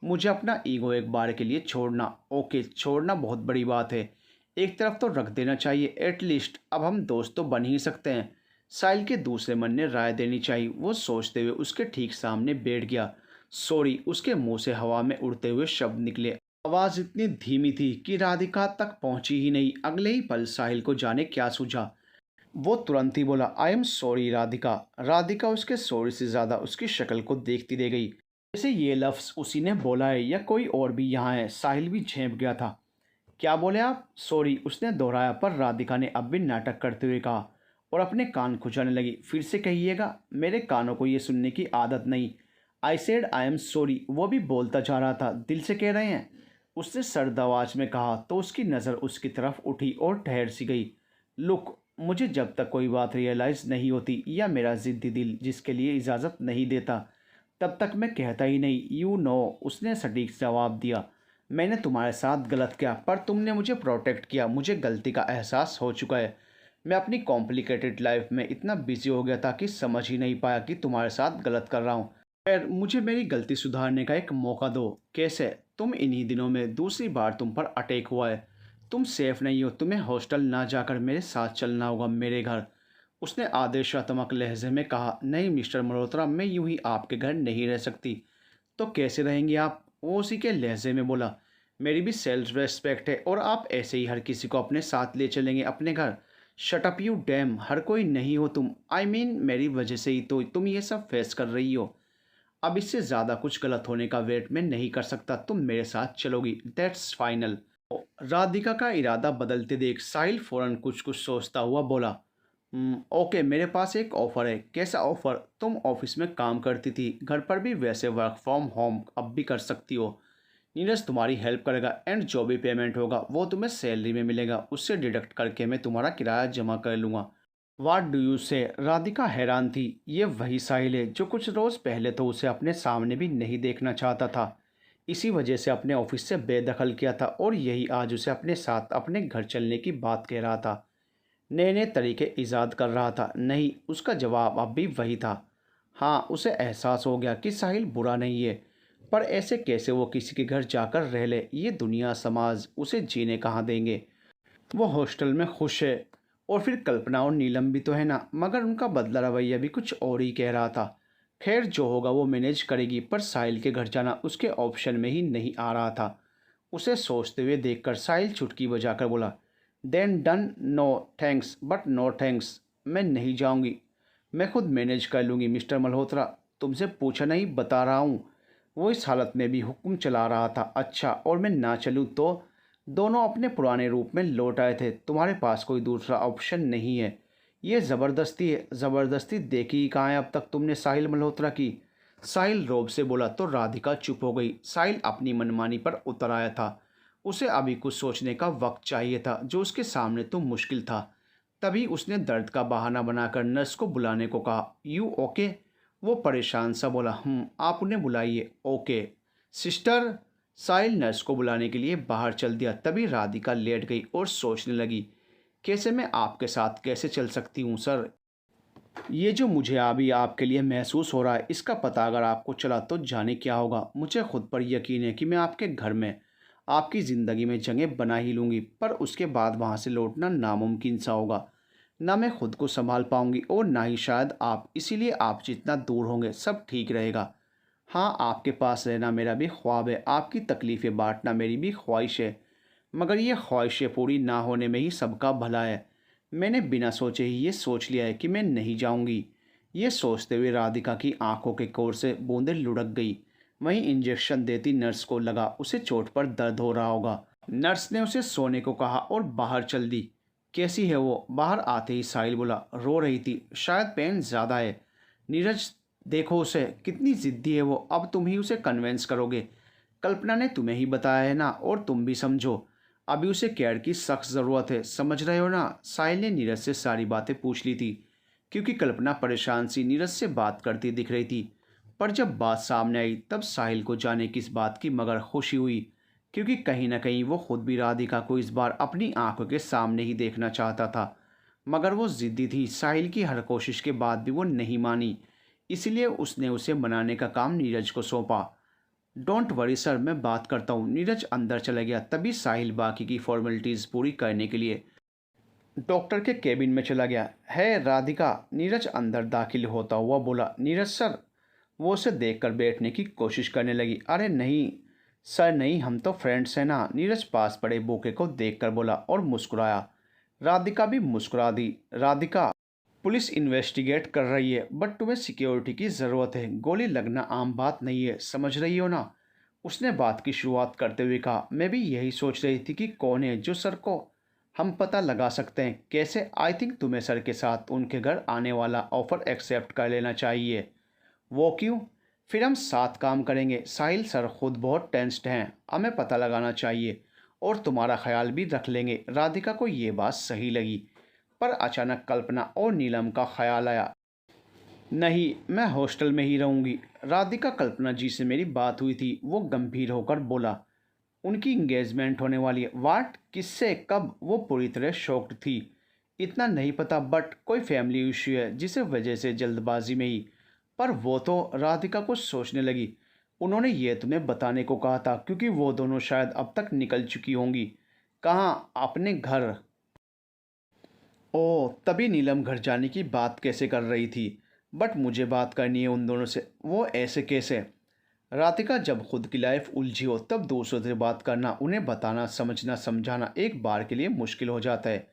मुझे अपना ईगो एक बार के लिए छोड़ना, ओके छोड़ना बहुत बड़ी बात है, एक तरफ तो रख देना चाहिए एटलीस्ट। अब हम दोस्त तो बन ही सकते हैं। साहिल के दूसरे मन ने राय देनी चाहिए, वो सोचते हुए उसके ठीक सामने बैठ गया। सॉरी, उसके मुंह से हवा में उड़ते हुए शब्द निकले। आवाज़ इतनी धीमी थी कि राधिका तक पहुंची ही नहीं। अगले ही पल साहिल को जाने क्या सूझा, वो तुरंत ही बोला, आई एम सॉरी राधिका। राधिका उसके सॉरी से ज़्यादा उसकी शक्ल को देखती रह गई, जैसे ये लफ्ज़ उसी ने बोला है या कोई और भी यहाँ है। साहिल भी झेंप गया था। क्या बोले आप? सॉरी, उसने दोहराया, पर राधिका ने अब भी नाटक करते हुए कहा और अपने कान खुजाने लगी। फिर से कहिएगा, मेरे कानों को ये सुनने की आदत नहीं। I said I am sorry. वो भी बोलता जा रहा था, दिल से कह रहे हैं, उसने सर्द आवाज में कहा। तो उसकी नज़र उसकी तरफ उठी और ठहर सी गई। लुक, मुझे जब तक कोई बात रियलाइज़ नहीं होती या मेरा ज़िद्दी दिल जिसके लिए इजाज़त नहीं देता, तब तक मैं कहता ही नहीं। यू नो, उसने सटीक जवाब दिया। मैंने तुम्हारे साथ गलत किया, पर तुमने मुझे प्रोटेक्ट किया। मुझे गलती का एहसास हो चुका है। मैं अपनी कॉम्प्लिकेटेड लाइफ में इतना बिजी हो गया था कि समझ ही नहीं पाया कि तुम्हारे साथ गलत कर रहा हूँ। खैर, मुझे मेरी गलती सुधारने का एक मौका दो। कैसे? तुम इन्हीं दिनों में दूसरी बार तुम पर अटैक हुआ है। तुम सेफ नहीं हो, तुम्हें हॉस्टल ना जाकर मेरे साथ चलना होगा, मेरे घर। उसने आदेशात्मक लहजे में कहा। नहीं मिस्टर मल्होत्रा, मैं यूं ही आपके घर नहीं रह सकती। तो कैसे रहेंगी आप? वो उसी के लहजे में बोला। मेरी भी सेल्फ रेस्पेक्ट है और आप ऐसे ही हर किसी को अपने साथ ले चलेंगे अपने घर? शट अप यू डैम, हर कोई नहीं हो तुम। आई मीन मेरी वजह से ही तो तुम ये सब फेस कर रही हो। अब इससे ज़्यादा कुछ गलत होने का वेट मैं नहीं कर सकता। तुम मेरे साथ चलोगी, दैट्स फाइनल। राधिका का इरादा बदलते देख साहिल फौरन कुछ कुछ सोचता हुआ बोला, ओके, मेरे पास एक ऑफ़र है। कैसा ऑफ़र? तुम ऑफिस में काम करती थी, घर पर भी वैसे वर्क फ्रॉम होम अब भी कर सकती हो। नीरज तुम्हारी हेल्प करेगा एंड जो भी पेमेंट होगा वो तुम्हें सैलरी में मिलेगा, उससे डिडक्ट करके मैं तुम्हारा किराया जमा कर लूँगा। वाट डू यू से? राधिका हैरान थी। ये वही साहिल है जो कुछ रोज़ पहले तो उसे अपने सामने भी नहीं देखना चाहता था, इसी वजह से अपने ऑफिस से बेदखल किया था, और यही आज उसे अपने साथ अपने घर चलने की बात कह रहा था, नए नए तरीके ईजाद कर रहा था। नहीं, उसका जवाब अब भी वही था। हाँ, उसे एहसास हो गया कि साहिल बुरा नहीं है, पर ऐसे कैसे वो किसी के घर जाकर रह ले? ये दुनिया समाज उसे जीने कहाँ देंगे? वो हॉस्टल में खुश है। और फिर कल्पना और नीलम भी तो है ना, मगर उनका बदला रवैया भी कुछ और ही कह रहा था। खैर, जो होगा वो मैनेज करेगी, पर साहिल के घर जाना उसके ऑप्शन में ही नहीं आ रहा था। उसे सोचते हुए देखकर साहिल चुटकी बजाकर बोला, then done, no thanks but no thanks. मैं नहीं जाऊंगी, मैं खुद मैनेज कर लूँगी मिस्टर मल्होत्रा। तुमसे पूछा नहीं, बता रहा हूँ। वो इस हालत में भी हुक्म चला रहा था। अच्छा, और मैं ना चलूँ तो? दोनों अपने पुराने रूप में लौट आए थे। तुम्हारे पास कोई दूसरा ऑप्शन नहीं है। ये ज़बरदस्ती है। ज़बरदस्ती देखी ही कहाँ है अब तक तुमने साहिल मल्होत्रा की? साहिल रोब से बोला। तो राधिका चुप हो गई। साहिल अपनी मनमानी पर उतर आया था। उसे अभी कुछ सोचने का वक्त चाहिए था, जो उसके सामने तो मुश्किल था। तभी उसने दर्द का बहाना बनाकर नर्स को बुलाने को कहा। You okay? वो परेशान सा बोला, आप उन्हें बुलाइए। Okay sister. साहिल नर्स को बुलाने के लिए बाहर चल दिया। तभी राधिका लेट गई और सोचने लगी, कैसे मैं आपके साथ कैसे चल सकती हूँ सर? ये जो मुझे अभी आपके लिए महसूस हो रहा है, इसका पता अगर आपको चला तो जाने क्या होगा। मुझे खुद पर यकीन है कि मैं आपके घर में आपकी ज़िंदगी में जगह बना ही लूँगी, पर उसके बाद वहाँ से लौटना नामुमकिन सा होगा। ना मैं खुद को संभाल पाऊँगी और ना ही शायद आप। इसीलिए आप जितना दूर होंगे सब ठीक रहेगा। हाँ, आपके पास रहना मेरा भी ख्वाब है, आपकी तकलीफ़ें बांटना मेरी भी ख्वाहिश है, मगर ये ख्वाहिशें पूरी ना होने में ही सबका भला है। मैंने बिना सोचे ही ये सोच लिया है कि मैं नहीं जाऊँगी। ये सोचते हुए राधिका की आंखों के कोर से बूंदें लुढ़क गई। वहीं इंजेक्शन देती नर्स को लगा उसे चोट पर दर्द हो रहा होगा। नर्स ने उसे सोने को कहा और बाहर चल दी। कैसी है वो? बाहर आते ही साहिल बोला। रो रही थी, शायद पेन ज़्यादा है। नीरज, देखो उसे, कितनी ज़िद्दी है वो। अब तुम ही उसे कन्वेंस करोगे। कल्पना ने तुम्हें ही बताया है ना, और तुम भी समझो। अभी उसे केयर की सख्त ज़रूरत है, समझ रहे हो ना? साहिल ने नीरज से सारी बातें पूछ ली थी, क्योंकि कल्पना परेशान सी नीरज से बात करती दिख रही थी। पर जब बात सामने आई तब साहिल को जाने किस बात की मगर खुशी हुई, क्योंकि कहीं ना कहीं वो खुद भी राधिका को इस बार अपनी आंखों के सामने ही देखना चाहता था। मगर वो ज़िद्दी थी। साहिल की हर कोशिश के बाद भी वो नहीं मानी, इसलिए उसने उसे मनाने का काम नीरज को सौंपा। डोंट वरी सर, मैं बात करता हूँ। नीरज अंदर चला गया। तभी साहिल बाकी की फॉर्मेलिटीज़ पूरी करने के लिए डॉक्टर के केबिन में चला गया। है राधिका? नीरज अंदर दाखिल होता हुआ बोला। नीरज सर। वो उसे देखकर बैठने की कोशिश करने लगी। अरे नहीं सर नहीं, हम तो फ्रेंड्स हैं ना। नीरज पास पड़े बोके को देखकर बोला और मुस्कुराया। राधिका भी मुस्कुरा दी। राधिका, पुलिस इन्वेस्टिगेट कर रही है, बट तुम्हें सिक्योरिटी की ज़रूरत है। गोली लगना आम बात नहीं है, समझ रही हो ना? उसने बात की शुरुआत करते हुए कहा। मैं भी यही सोच रही थी कि कौन है जो सर को हम पता लगा सकते हैं। कैसे? आई थिंक तुम्हें सर के साथ उनके घर आने वाला ऑफ़र एक्सेप्ट कर लेना चाहिए। वो क्यों? फिर हम साथ काम करेंगे। साहिल सर खुद बहुत टेंस्ड हैं, हमें पता लगाना चाहिए और तुम्हारा ख्याल भी रख लेंगे। राधिका को ये बात सही लगी, पर अचानक कल्पना और नीलम का ख्याल आया। नहीं, मैं हॉस्टल में ही रहूँगी। राधिका, कल्पना जी से मेरी बात हुई थी। वो गंभीर होकर बोला। उनकी इंगेजमेंट होने वाली है? वाट? किससे? कब? वो पूरी तरह शॉक्ड थी। इतना नहीं पता, बट कोई फैमिली इश्यू है जिसे वजह से जल्दबाजी में ही। पर वो तो, राधिका कुछ सोचने लगी। उन्होंने ये तुम्हें बताने को कहा था, क्योंकि वो दोनों शायद अब तक निकल चुकी होंगी। कहाँ? अपने घर। ओह, तभी नीलम घर जाने की बात कैसे कर रही थी। बट मुझे बात करनी है उन दोनों से। वो ऐसे कैसे? राधिका, जब खुद की लाइफ उलझी हो तब दूसरों से बात करना, उन्हें बताना, समझना, समझाना एक बार के लिए मुश्किल हो जाता है।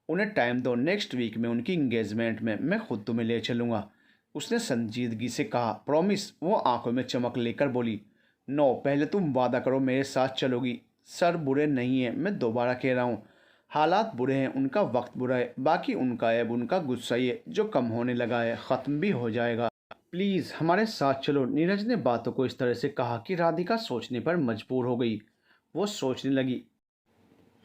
उन्हें टाइम दो। नेक्स्ट वीक में उनकी इंगेजमेंट में मैं खुद तुम्हें ले चलूँगा, उसने संजीदगी से कहा। प्रॉमिस? वो आंखों में चमक लेकर बोली। नो, पहले तुम वादा करो मेरे साथ चलोगी। सर बुरे नहीं है, मैं दोबारा कह रहा हूँ। हालात बुरे हैं, उनका वक्त बुरा है, बाकी उनका ऐब उनका गुस्सा ही है जो कम होने लगा है, ख़त्म भी हो जाएगा। प्लीज़ हमारे साथ चलो। नीरज ने बातों को इस तरह से कहा कि राधिका सोचने पर मजबूर हो गई। वो सोचने लगी,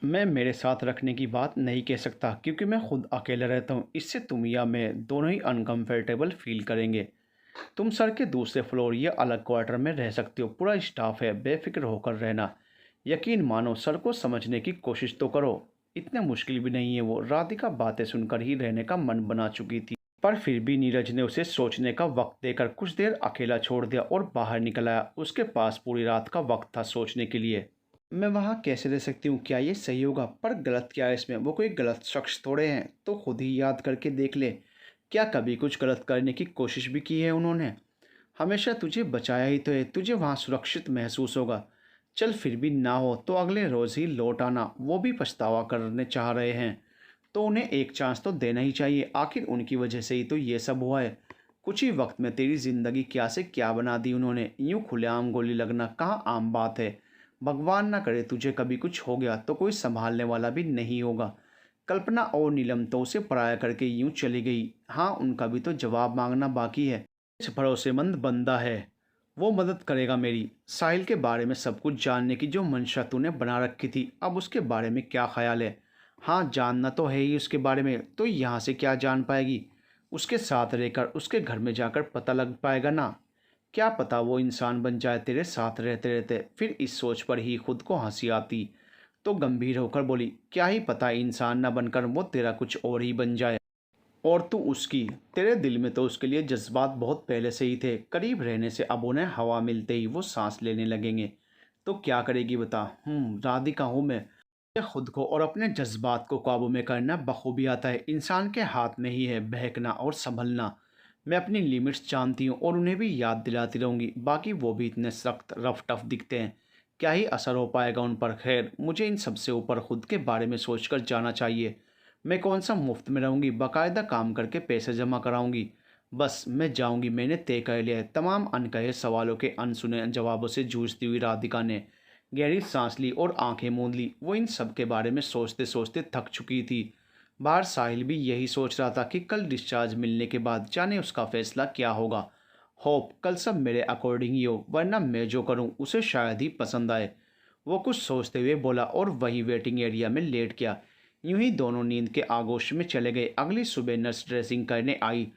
मैं मेरे साथ रखने की बात नहीं कह सकता, क्योंकि मैं खुद अकेला रहता हूँ। इससे तुम या मैं दोनों ही अनकंफर्टेबल फील करेंगे। तुम सर के दूसरे फ्लोर या अलग क्वार्टर में रह सकते हो, पूरा स्टाफ है, बेफिक्र होकर रहना। यकीन मानो, सर को समझने की कोशिश तो करो। इतने मुश्किल भी नहीं है वो। राधिका बातें सुनकर ही रहने का मन बना चुकी थी, पर फिर भी नीरज ने उसे सोचने का वक्त देकर कुछ देर अकेला छोड़ दिया और बाहर निकल आया। उसके पास पूरी रात का वक्त था सोचने के लिए। मैं वहाँ कैसे रह सकती हूँ? क्या ये सही होगा? पर गलत क्या है इसमें? वो कोई गलत शख्स थोड़े हैं, तो खुद ही याद करके देख ले। क्या कभी कुछ गलत करने की कोशिश भी की है उन्होंने? हमेशा तुझे बचाया ही तो है, तुझे वहाँ सुरक्षित महसूस होगा। चल, फिर भी ना हो तो अगले रोज़ ही लौट आना। वो भी पछतावा करने चाह रहे हैं, तो उन्हें एक चांस तो देना ही चाहिए। आखिर उनकी वजह से ही तो ये सब हुआ है। कुछ ही वक्त में तेरी ज़िंदगी क्या से क्या बना दी उन्होंने। यूँ खुलेआम गोली लगना कहाँ आम बात है। भगवान ना करे तुझे कभी कुछ हो गया तो कोई संभालने वाला भी नहीं होगा। कल्पना और नीलम तो उसे पराया करके यूं चली गई। हाँ, उनका भी तो जवाब मांगना बाकी है। कुछ भरोसेमंद बंदा है, वो मदद करेगा मेरी। साहिल के बारे में सब कुछ जानने की जो मंशा तूने बना रखी थी, अब उसके बारे में क्या ख्याल है? हाँ, जानना तो है ही उसके बारे में। तो यहाँ से क्या जान पाएगी? उसके साथ रहकर उसके घर में जाकर पता लग पाएगा ना। क्या पता वो इंसान बन जाए तेरे साथ रहते रहते। फिर इस सोच पर ही खुद को हंसी आती, तो गंभीर होकर बोली, क्या ही पता इंसान न बनकर वो तेरा कुछ और ही बन जाए, और तू उसकी। तेरे दिल में तो उसके लिए जज्बात बहुत पहले से ही थे। करीब रहने से अब उन्हें हवा मिलते ही वो सांस लेने लगेंगे। तो क्या करेगी बता? राधिका हूँ मैं। मुझे खुद को और अपने जज्बात को काबू में करना बखूबी आता है। इंसान के हाथ में ही है बहकना और संभलना। मैं अपनी लिमिट्स जानती हूँ और उन्हें भी याद दिलाती रहूँगी। बाकी वो भी इतने सख्त रफ टफ दिखते हैं, क्या ही असर हो पाएगा उन पर। खैर, मुझे इन सबसे ऊपर खुद के बारे में सोचकर जाना चाहिए। मैं कौन सा मुफ्त में रहूँगी? बाकायदा काम करके पैसे जमा कराऊँगी। बस मैं जाऊंगी, मैंने तय कर लिया है। तमाम अनकहे सवालों के अनसुने जवाबों से जूझती हुई राधिका ने गहरी सांस ली और आंखें मूंद ली। वो इन सब के बारे में सोचते सोचते थक चुकी थी। बाहर साहिल भी यही सोच रहा था कि कल डिस्चार्ज मिलने के बाद जाने उसका फैसला क्या होगा। होप कल सब मेरे अकॉर्डिंग ही हो, वरना मैं जो करूं उसे शायद ही पसंद आए। वो कुछ सोचते हुए बोला और वही वेटिंग एरिया में लेट गया। यूं ही दोनों नींद के आगोश में चले गए। अगली सुबह नर्स ड्रेसिंग करने आई।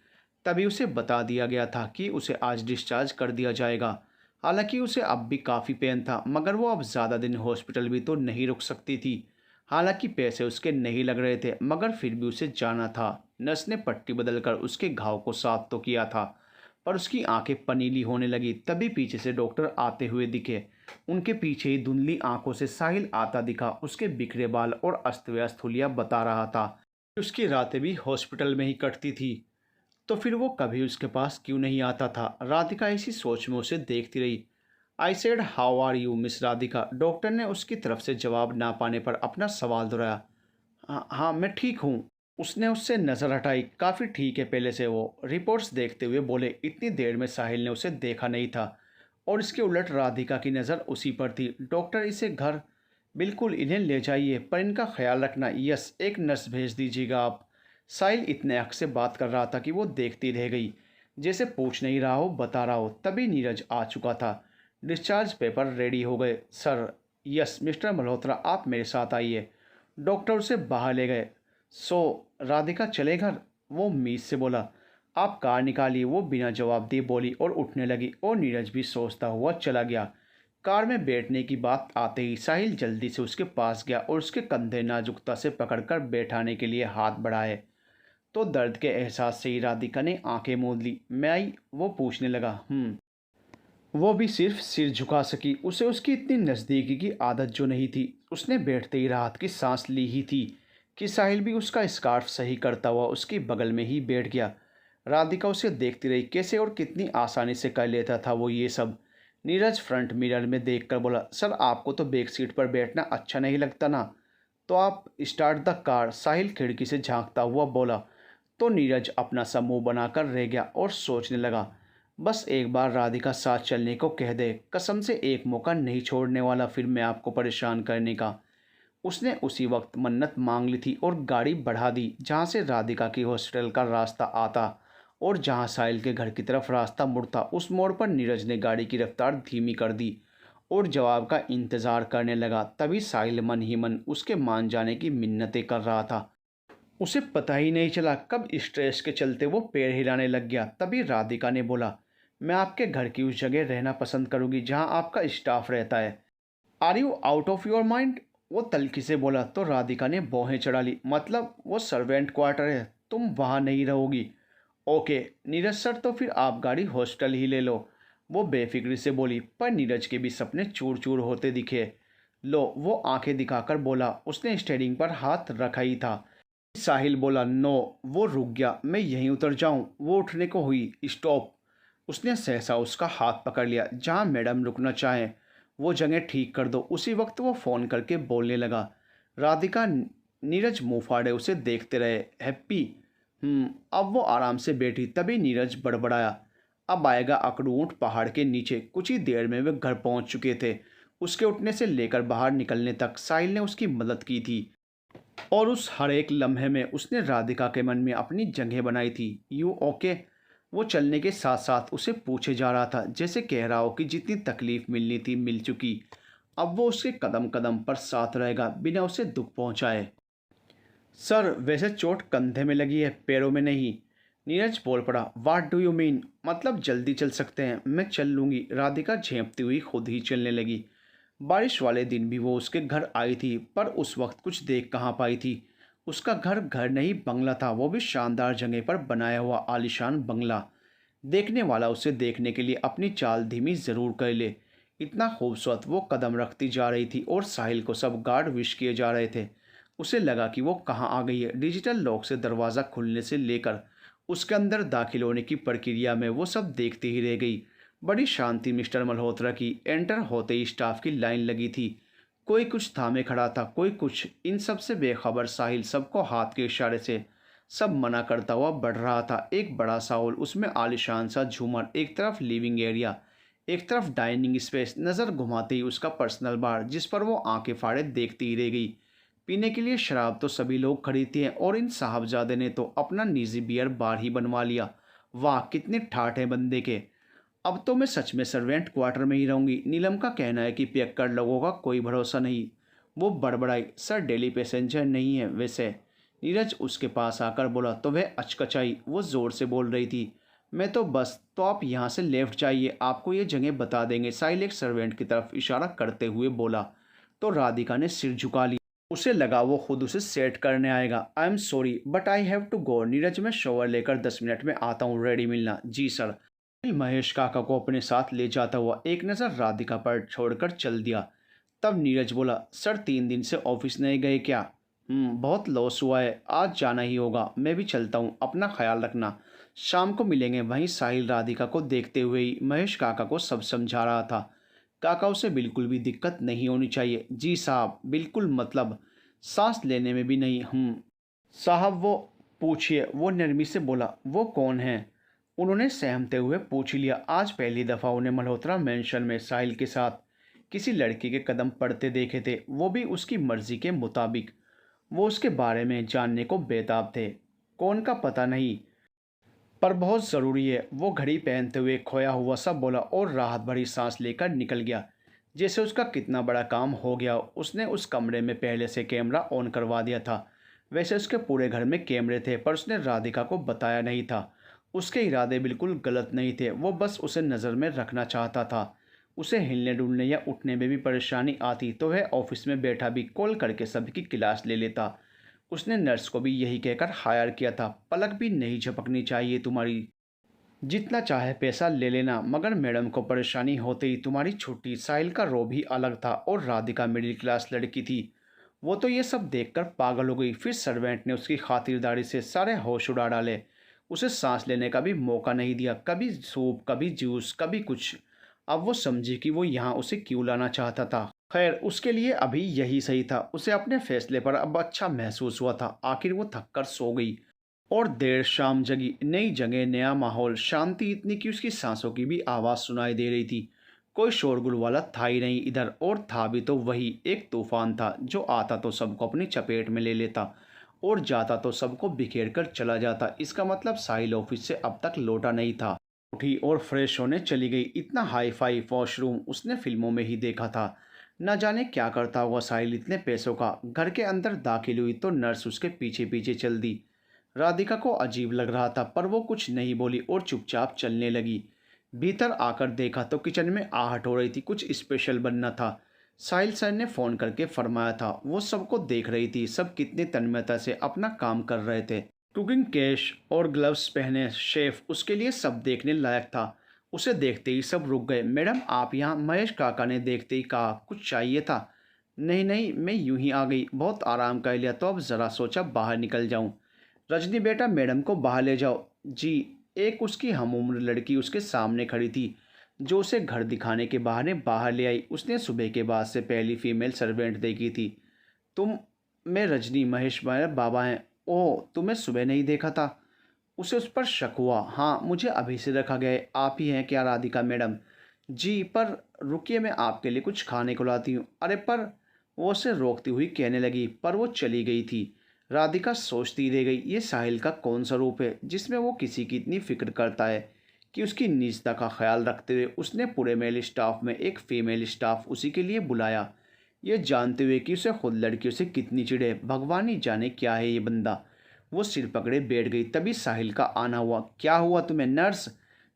तभी उसे बता दिया गया था कि उसे आज डिस्चार्ज कर दिया जाएगा। हालांकि उसे अब भी काफ़ी पेन था, मगर वो अब ज़्यादा दिन हॉस्पिटल भी तो नहीं रुक सकती थी। हालांकि पैसे उसके नहीं लग रहे थे, मगर फिर भी उसे जाना था। नर्स ने पट्टी बदलकर उसके घाव को साफ तो किया था, पर उसकी आंखें पनीली होने लगी। तभी पीछे से डॉक्टर आते हुए दिखे। उनके पीछे ही धुंधली आंखों से साहिल आता दिखा। उसके बिखरे बाल और अस्त व्यस्त हुलिया बता रहा था कि उसकी रातें भी हॉस्पिटल में ही कटती थी। तो फिर वो कभी उसके पास क्यों नहीं आता था। राधिका इसी सोच में उसे देखती रही। I said how are you miss Radhika. Doctor ने उसकी तरफ से जवाब ना पाने पर अपना सवाल दोहराया। हाँ हाँ, मैं ठीक हूँ। उसने उससे नज़र हटाई। काफ़ी ठीक है पहले से। वो रिपोर्ट्स देखते हुए बोले। इतनी देर में साहिल ने उसे देखा नहीं था और इसके उलट राधिका की नज़र उसी पर थी। डॉक्टर इसे घर, बिल्कुल इन्हें ले जाइए, पर इनका ख्याल रखना। यस, एक नर्स भेज दीजिएगा आप। साहिल इतने हक से बात कर रहा था कि वो देखती रह गई, जैसे पूछ नहीं रहा हो बता रहा हो। तभी नीरज आ चुका था। डिस्चार्ज पेपर रेडी हो गए सर। यस मिस्टर मल्होत्रा, आप मेरे साथ आइए। डॉक्टर उसे बाहर ले गए। सो राधिका चले घर, वो मीत से बोला। आप कार निकालिए, वो बिना जवाब दिए बोली और उठने लगी। और नीरज भी सोचता हुआ चला गया। कार में बैठने की बात आते ही साहिल जल्दी से उसके पास गया और उसके कंधे नाजुकता से पकड़कर बैठाने के लिए हाथ बढ़ाए। तो दर्द के एहसास से ही राधिका ने आंखें मूंद ली। मैं आई, वो पूछने लगा। वो भी सिर्फ सिर झुका सकी। उसे उसकी इतनी नज़दीकी की आदत जो नहीं थी। उसने बैठते ही राहत की सांस ली ही थी कि साहिल भी उसका स्कार्फ सही करता हुआ उसके बगल में ही बैठ गया। राधिका उसे देखती रही, कैसे और कितनी आसानी से कर लेता था वो ये सब। नीरज फ्रंट मिरर में देखकर बोला, सर आपको तो बैक सीट पर बैठना अच्छा नहीं लगता ना, तो आप स्टार्ट द कार। साहिल खिड़की से झांकता हुआ बोला। तो नीरज अपना सा मुंह बनाकर रह गया और सोचने लगा, बस एक बार राधिका साथ चलने को कह दे, कसम से एक मौका नहीं छोड़ने वाला फिर मैं आपको परेशान करने का। उसने उसी वक्त मन्नत मांग ली थी और गाड़ी बढ़ा दी। जहाँ से राधिका की हॉस्पिटल का रास्ता आता और जहाँ साहिल के घर की तरफ रास्ता मुड़ता, उस मोड़ पर नीरज ने गाड़ी की रफ्तार धीमी कर दी और जवाब का इंतज़ार करने लगा। तभी साहिल मन ही मन उसके मान जाने की मिन्नतें कर रहा था। उसे पता ही नहीं चला कब स्ट्रेस के चलते वो पैर हिलाने लग गया। तभी राधिका ने बोला, मैं आपके घर की उस जगह रहना पसंद करूंगी जहां आपका स्टाफ रहता है। Are you out of your mind, वो तल्खी से बोला। तो राधिका ने भौहें चढ़ा ली। मतलब वो सर्वेंट क्वार्टर है, तुम वहाँ नहीं रहोगी। ओके नीरज सर, तो फिर आप गाड़ी हॉस्टल ही ले लो, वो बेफिक्री से बोली। पर नीरज के भी सपने चूर चूर होते दिखे। लो, वो आंखें दिखाकर बोला। उसने स्टेयरिंग पर हाथ रखा ही था। साहिल बोला, नो। वो रुक गया। मैं यहीं उतर जाऊं, वो उठने को हुई। स्टॉप। उसने सहसा उसका हाथ पकड़ लिया। जहां मैडम रुकना चाहें वो जगह ठीक कर दो। उसी वक्त वो फ़ोन करके बोलने लगा। राधिका नीरज मुंह फाड़े उसे देखते रहे। हैप्पी। अब वो आराम से बैठी। तभी नीरज बड़बड़ाया, अब आएगा अकड़ू ऊँट पहाड़ के नीचे। कुछ ही देर में वे घर पहुंच चुके थे। उसके उठने से लेकर बाहर निकलने तक साहिल ने उसकी मदद की थी और उस हर एक लम्हे में उसने राधिका के मन में अपनी जगह बनाई थी। यू ओके, वो चलने के साथ साथ उसे पूछे जा रहा था, जैसे कह रहा हो कि जितनी तकलीफ मिलनी थी मिल चुकी। अब वो उसके कदम कदम पर साथ रहेगा बिना उसे दुख पहुंचाए। सर वैसे चोट कंधे में लगी है, पैरों में नहीं। नीरज बोल पड़ा। वाट डू यू मीन, मतलब जल्दी चल सकते हैं, मैं चल लूँगी। राधिका झेंपती हुई खुद ही चलने लगी। बारिश वाले दिन भी वो उसके घर आई थी, पर उस वक्त कुछ देख कहाँ पाई थी। उसका घर घर नहीं बंगला था, वो भी शानदार जगह पर बनाया हुआ आलीशान बंगला। देखने वाला उसे देखने के लिए अपनी चाल धीमी ज़रूर कर ले, इतना खूबसूरत वो कदम रखती जा रही थी और साहिल को सब गार्ड विश किए जा रहे थे। उसे लगा कि वो कहाँ आ गई है। डिजिटल लॉक से दरवाज़ा खुलने से लेकर उसके अंदर दाखिल होने की प्रक्रिया में वो सब देखती ही रह गई। बड़ी शांति मिस्टर मल्होत्रा की। एंटर होते ही स्टाफ की लाइन लगी थी। कोई कुछ थामे खड़ा था, कोई कुछ। इन सब से बेखबर साहिल सबको हाथ के इशारे से सब मना करता हुआ बढ़ रहा था। एक बड़ा सा हॉल, उसमें आलीशान सा झूमर, एक तरफ लिविंग एरिया, एक तरफ डाइनिंग स्पेस। नज़र घुमाते ही उसका पर्सनल बार, जिस पर वो आंखें फाड़े देखती ही रह गई। पीने के लिए शराब तो सभी लोग खरीदते हैं और इन साहबजादे ने तो अपना निजी बियर बार ही बनवा लिया। वाह, कितने ठाठ हैं बंदे के। अब तो मैं सच में सर्वेंट क्वार्टर में ही रहूंगी। नीलम का कहना है कि पियक्कड़ लोगों का कोई भरोसा नहीं। वो बड़बड़ाई, सर डेली पैसेंजर नहीं है वैसे। नीरज उसके पास आकर बोला तो वह अचकचाई। वो ज़ोर से बोल रही थी, मैं तो बस, तो आप यहाँ से लेफ्ट जाइए, आपको ये जगह बता देंगे। साहिल एक सर्वेंट की तरफ इशारा करते हुए बोला। तो राधिका ने सिर झुका लिया। उसे लगा वो खुद उसे सेट करने आएगा। I am sorry but I have to go. Neeraj, मैं शॉवर लेकर 10 मिनट में आता हूँ, रेडी मिलना। जी सर। महेश काका को अपने साथ ले जाता हुआ एक नज़र राधिका पर छोड़कर चल दिया। तब नीरज बोला, सर 3 दिन से ऑफिस नहीं गए क्या? बहुत लॉस हुआ है, आज जाना ही होगा। मैं भी चलता हूँ, अपना ख्याल रखना, शाम को मिलेंगे। वहीं साहिल राधिका को देखते हुए ही महेश काका को सब समझा रहा था। काका, उसे बिल्कुल भी दिक्कत नहीं होनी चाहिए। जी साहब, बिल्कुल, मतलब सांस लेने में भी नहीं। साहब वो पूछिए, वो नरमी से बोला। वो कौन है? उन्होंने सहमते हुए पूछ लिया। आज पहली दफ़ा उन्हें मल्होत्रा मेंशन में साहिल के साथ किसी लड़की के कदम पड़ते देखे थे, वो भी उसकी मर्जी के मुताबिक। वो उसके बारे में जानने को बेताब थे। कौन का पता नहीं, पर बहुत ज़रूरी है। वो घड़ी पहनते हुए खोया हुआ सा बोला और राहत भरी सांस लेकर निकल गया। जैसे उसका कितना बड़ा काम हो गया। उसने उस कमरे में पहले से कैमरा ऑन करवा दिया था। वैसे उसके पूरे घर में कैमरे थे, पर उसने राधिका को बताया नहीं था। उसके इरादे बिल्कुल गलत नहीं थे। वो बस उसे नज़र में रखना चाहता था। उसे हिलने डुलने या उठने में भी परेशानी आती तो वह ऑफिस में बैठा भी कॉल करके सबकी क्लास ले लेता। उसने नर्स को भी यही कहकर हायर किया था, पलक भी नहीं झपकनी चाहिए तुम्हारी, जितना चाहे पैसा ले लेना, मगर मैडम को परेशानी होते ही तुम्हारी छुट्टी। साहिल का रो भी अलग था और राधिका मिडिल क्लास लड़की थी। वो तो ये सब देखकर पागल हो गई। फिर सर्वेंट ने उसकी खातिरदारी से सारे होश उड़ा डाले। उसे सांस लेने का भी मौका नहीं दिया। कभी सूप, कभी जूस, कभी कुछ। अब वो समझी कि वो यहाँ उसे क्यों लाना चाहता था। खैर, उसके लिए अभी यही सही था। उसे अपने फैसले पर अब अच्छा महसूस हुआ था। आखिर वो थककर सो गई और देर शाम जगी। नई जगह, नया माहौल, शांति इतनी कि उसकी सांसों की भी आवाज़ सुनाई दे रही थी। कोई शोरगुल वाला था ही नहीं इधर, और था भी तो वही एक तूफान था जो आता तो सबको अपनी चपेट में ले लेता और जाता तो सबको बिखेर कर चला जाता। इसका मतलब साहिल ऑफिस से अब तक लौटा नहीं था। उठी और फ्रेश होने चली गई। इतना हाई फाई वॉशरूम उसने फिल्मों में ही देखा था। न जाने क्या करता हुआ साहिल इतने पैसों का। घर के अंदर दाखिल हुई तो नर्स उसके पीछे पीछे चल दी। राधिका को अजीब लग रहा था, पर वो कुछ नहीं बोली और चुपचाप चलने लगी। भीतर आकर देखा तो किचन में आहट हो रही थी। कुछ स्पेशल बनना था। साहिल सर ने फ़ोन करके फरमाया था। वो सबको देख रही थी। सब कितने तन्मयता से अपना काम कर रहे थे। कुकिंग कैश और ग्लव्स पहने शेफ, उसके लिए सब देखने लायक था। उसे देखते ही सब रुक गए। मैडम आप यहाँ? महेश काका ने देखते ही कहा। कुछ चाहिए था? नहीं नहीं, मैं यूं ही आ गई, बहुत आराम कर लिया तो अब ज़रा सोचा बाहर निकल जाऊं। रजनी बेटा, मैडम को बाहर ले जाओ। जी। एक उसकी हमउम्र लड़की उसके सामने खड़ी थी, जो उसे घर दिखाने के बहाने बाहर ले आई। उसने सुबह के बाद से पहली फीमेल सर्वेंट देखी थी। तुम? मैं रजनी, महेश मेरे बाबा हैं। ओह, तुम्हें सुबह नहीं देखा था। उसे उस पर शक हुआ। हाँ, मुझे अभी से रखा गया है। आप ही हैं क्या राधिका मैडम? जी, पर रुकिए, मैं आपके लिए कुछ खाने को लाती हूँ। अरे पर, वो उसे रोकती हुई कहने लगी, पर वो चली गई थी। राधिका सोचती रह गई, ये साहिल का कौन सा रूप है जिसमें वो किसी की इतनी फिक्र करता है कि उसकी निजता का ख्याल रखते हुए उसने पूरे मेल स्टाफ में एक फ़ीमेल स्टाफ उसी के लिए बुलाया, ये जानते हुए कि उसे खुद लड़कियों से कितनी चिढ़े। भगवान ही जाने क्या है ये बंदा। वो सिर पकड़े बैठ गई। तभी साहिल का आना हुआ। क्या हुआ तुम्हें नर्स?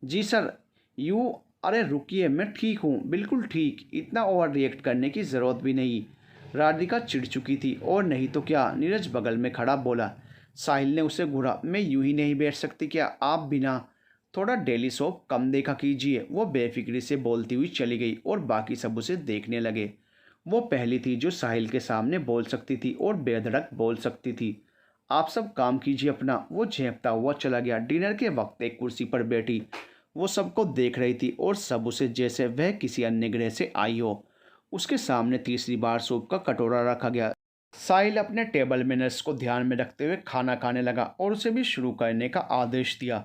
जी सर। यूँ? अरे रुकिए, मैं ठीक हूँ, बिल्कुल ठीक, इतना ओवर रिएक्ट करने की ज़रूरत भी नहीं। राधिका चिढ़ चुकी थी। और नहीं तो क्या, नीरज बगल में खड़ा बोला। साहिल ने उसे घूरा। मैं यूं ही नहीं बैठ सकती क्या? आप बिना थोड़ा डेली सोप कम देखा कीजिए। वो बेफिक्री से बोलती हुई चली गई और बाकी सब उसे देखने लगे। वो पहली थी जो साहिल के सामने बोल सकती थी और बेधड़क बोल सकती थी। आप सब काम कीजिए अपना। वो झेंपता हुआ चला गया। डिनर के वक्त एक कुर्सी पर बैठी वो सबको देख रही थी और सब उसे जैसे वह किसी अन्य ग्रह से आई हो। उसके सामने तीसरी बार सूप का कटोरा रखा गया। साहिल अपने टेबल मैनर्स को ध्यान में रखते हुए खाना खाने लगा और उसे भी शुरू करने का आदेश दिया।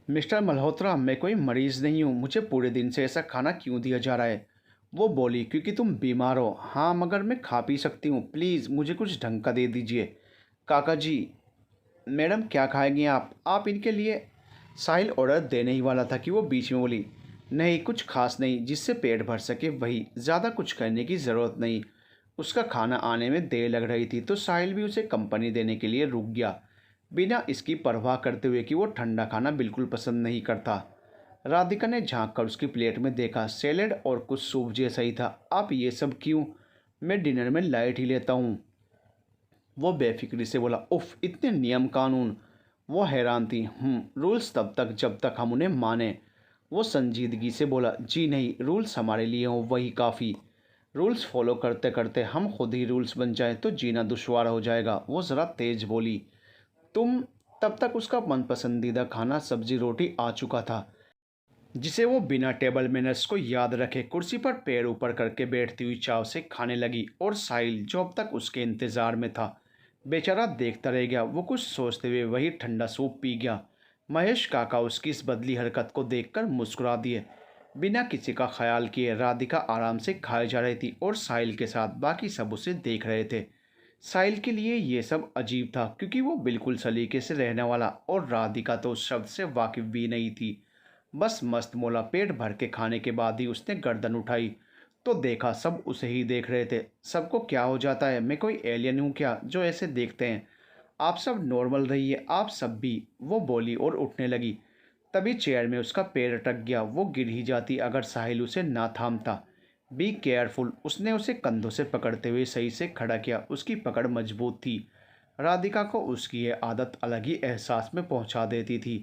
मिस्टर मल्होत्रा, मैं कोई मरीज़ नहीं हूँ, मुझे पूरे दिन से ऐसा खाना क्यों दिया जा रहा है? वो बोली, क्योंकि तुम बीमार हो। हाँ, मगर मैं खा पी सकती हूँ, प्लीज़ मुझे कुछ ढंग का दे दीजिए। काका जी, मैडम क्या खाएंगी आप इनके लिए। साहिल ऑर्डर देने ही वाला था कि वो बीच में बोली, नहीं कुछ खास नहीं, जिससे पेट भर सके वही, ज़्यादा कुछ करने की ज़रूरत नहीं। उसका खाना आने में देर लग रही थी तो साहिल भी उसे कंपनी देने के लिए रुक गया, बिना इसकी परवाह करते हुए कि वो ठंडा खाना बिल्कुल पसंद नहीं करता। राधिका ने झांक कर उसकी प्लेट में देखा, सैलेड और कुछ सूप जैसा ही था। आप ये सब क्यों? मैं डिनर में लाइट ही लेता हूँ, वो बेफिक्री से बोला। उफ, इतने नियम कानून। वो हैरान थी। रूल्स तब तक जब तक हम उन्हें माने, वो संजीदगी से बोला। जी नहीं, रूल्स हमारे लिए हों वही काफ़ी। रूल्स फॉलो करते करते हम खुद ही रूल्स बन जाए तो जीना दुश्वार हो जाएगा, वो ज़रा तेज बोली। तुम तब तक उसका मनपसंदीदा खाना सब्जी रोटी आ चुका था, जिसे वो बिना टेबल मैनर्स को याद रखे कुर्सी पर पैर ऊपर करके बैठती हुई चाव से खाने लगी। और साहिल, जो अब तक उसके इंतज़ार में था, बेचारा देखता रह गया। वो कुछ सोचते हुए वही ठंडा सूप पी गया। महेश काका उसकी इस बदली हरकत को देखकर मुस्कुरा दिए। बिना किसी का ख्याल किए राधिका आराम से खाए जा रही थी और साहिल के साथ बाकी सब उसे देख रहे थे। साहिल के लिए ये सब अजीब था, क्योंकि वो बिल्कुल सलीके से रहने वाला और राधिका तो उस शब्द से वाकिफ भी नहीं थी। बस मस्त मोला पेट भर के खाने के बाद ही उसने गर्दन उठाई तो देखा सब उसे ही देख रहे थे। सबको क्या हो जाता है, मैं कोई एलियन हूँ क्या जो ऐसे देखते हैं? आप सब नॉर्मल रहिए, आप सब भी, वो बोली और उठने लगी। तभी चेयर में उसका पैर अटक गया, वो गिर ही जाती अगर साहिल उसे ना थामता। बी केयरफुल, उसने उसे कंधों से पकड़ते हुए सही से खड़ा किया। उसकी पकड़ मजबूत थी। राधिका को उसकी यह आदत अलग ही एहसास में पहुंचा देती थी।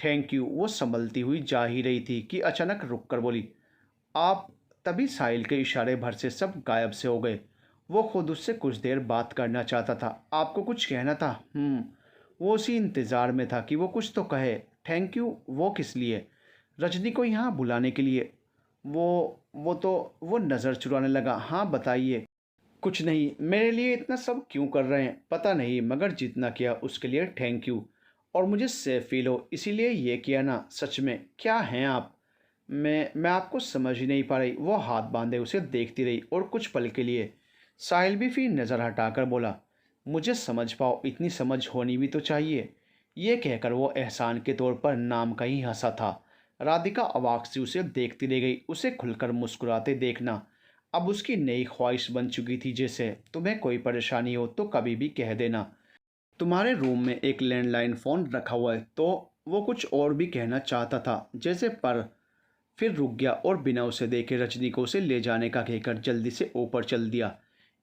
थैंक यू, वो संभलती हुई जा ही रही थी कि अचानक रुक कर बोली, आप। तभी साहिल के इशारे भर से सब गायब से हो गए। वो खुद उससे कुछ देर बात करना चाहता था। आपको कुछ कहना था? वो उसी इंतज़ार में था कि वो कुछ तो कहे। थैंक यू, वो किस लिए? रजनी को यहाँ बुलाने के लिए। वो नज़र चुराने लगा। हाँ बताइए। कुछ नहीं, मेरे लिए इतना सब क्यों कर रहे हैं पता नहीं, मगर जितना किया उसके लिए थैंक यू। और मुझे सेफ फील हो इसीलिए ये किया ना। सच में क्या हैं आप? मैं आपको समझ ही नहीं पा रही। वो हाथ बांधे उसे देखती रही और कुछ पल के लिए साहिल भी फिर नज़र हटाकर बोला, मुझे समझ पाओ, इतनी समझ होनी भी तो चाहिए। ये कहकर वो एहसान के तौर पर नाम का ही हंसा था। राधिका अवाक से उसे देखती रह गई। उसे खुलकर मुस्कुराते देखना अब उसकी नई ख्वाहिश बन चुकी थी। जैसे, तुम्हें कोई परेशानी हो तो कभी भी कह देना। तुम्हारे रूम में एक लैंडलाइन फ़ोन रखा हुआ है। तो वो कुछ और भी कहना चाहता था जैसे, पर फिर रुक गया और बिना उसे देखे रजनी को उसे ले जाने का कहकर जल्दी से ऊपर चल दिया।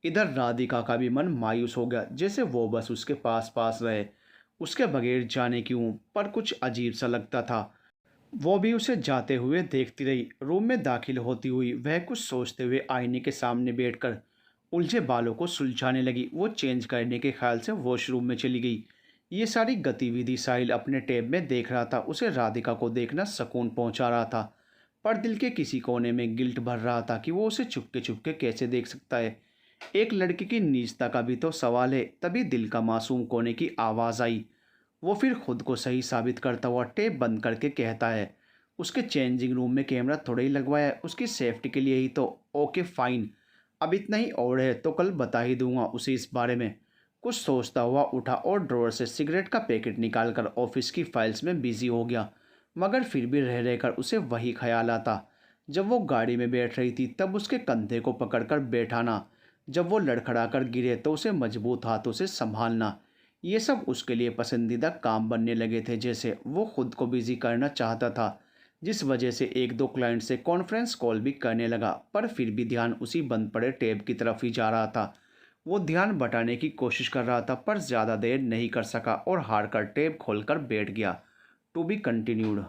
इधर राधिका का भी मन मायूस हो गया, जैसे वो बस उसके पास पास रहे, उसके बगैर जाने क्यों, पर कुछ अजीब सा लगता था। वो भी उसे जाते हुए देखती रही। रूम में दाखिल होती हुई वह कुछ सोचते हुए आईने के सामने बैठकर उलझे बालों को सुलझाने लगी। वो चेंज करने के ख्याल से वॉशरूम में चली गई। ये सारी गतिविधि साहिल अपने टैब में देख रहा था। उसे राधिका को देखना सुकून पहुंचा रहा था, पर दिल के किसी कोने में गिल्ट भर रहा था कि वो उसे चुपके चुपके कैसे देख सकता है। एक लड़की की निजता का भी तो सवाल है। तभी दिल का मासूम कोने की आवाज़ आई। वो फिर खुद को सही साबित करता हुआ टेप बंद करके कहता है, उसके चेंजिंग रूम में कैमरा थोड़ा ही लगवाया है, उसकी सेफ्टी के लिए ही तो। ओके फाइन, अब इतना ही और है तो कल बता ही दूंगा उसे इस बारे में। कुछ सोचता हुआ उठा और ड्रॉअर से सिगरेट का पैकेट निकालकर ऑफिस की फाइल्स में बिजी हो गया। मगर फिर भी रह रहकर उसे वही ख्याल आता। जब वो गाड़ी में बैठ रही थी तब उसके कंधे को पकड़कर बैठाना, जब वो लड़खड़ाकर गिरे तो उसे मजबूत हाथों से संभालना, ये सब उसके लिए पसंदीदा काम बनने लगे थे। जैसे वो खुद को बिजी करना चाहता था, जिस वजह से एक दो क्लाइंट से कॉन्फ्रेंस कॉल भी करने लगा, पर फिर भी ध्यान उसी बंद पड़े टैब की तरफ ही जा रहा था। वो ध्यान बटाने की कोशिश कर रहा था पर ज़्यादा देर नहीं कर सका और हार कर टैब खोलकर बैठ गया। To be continued.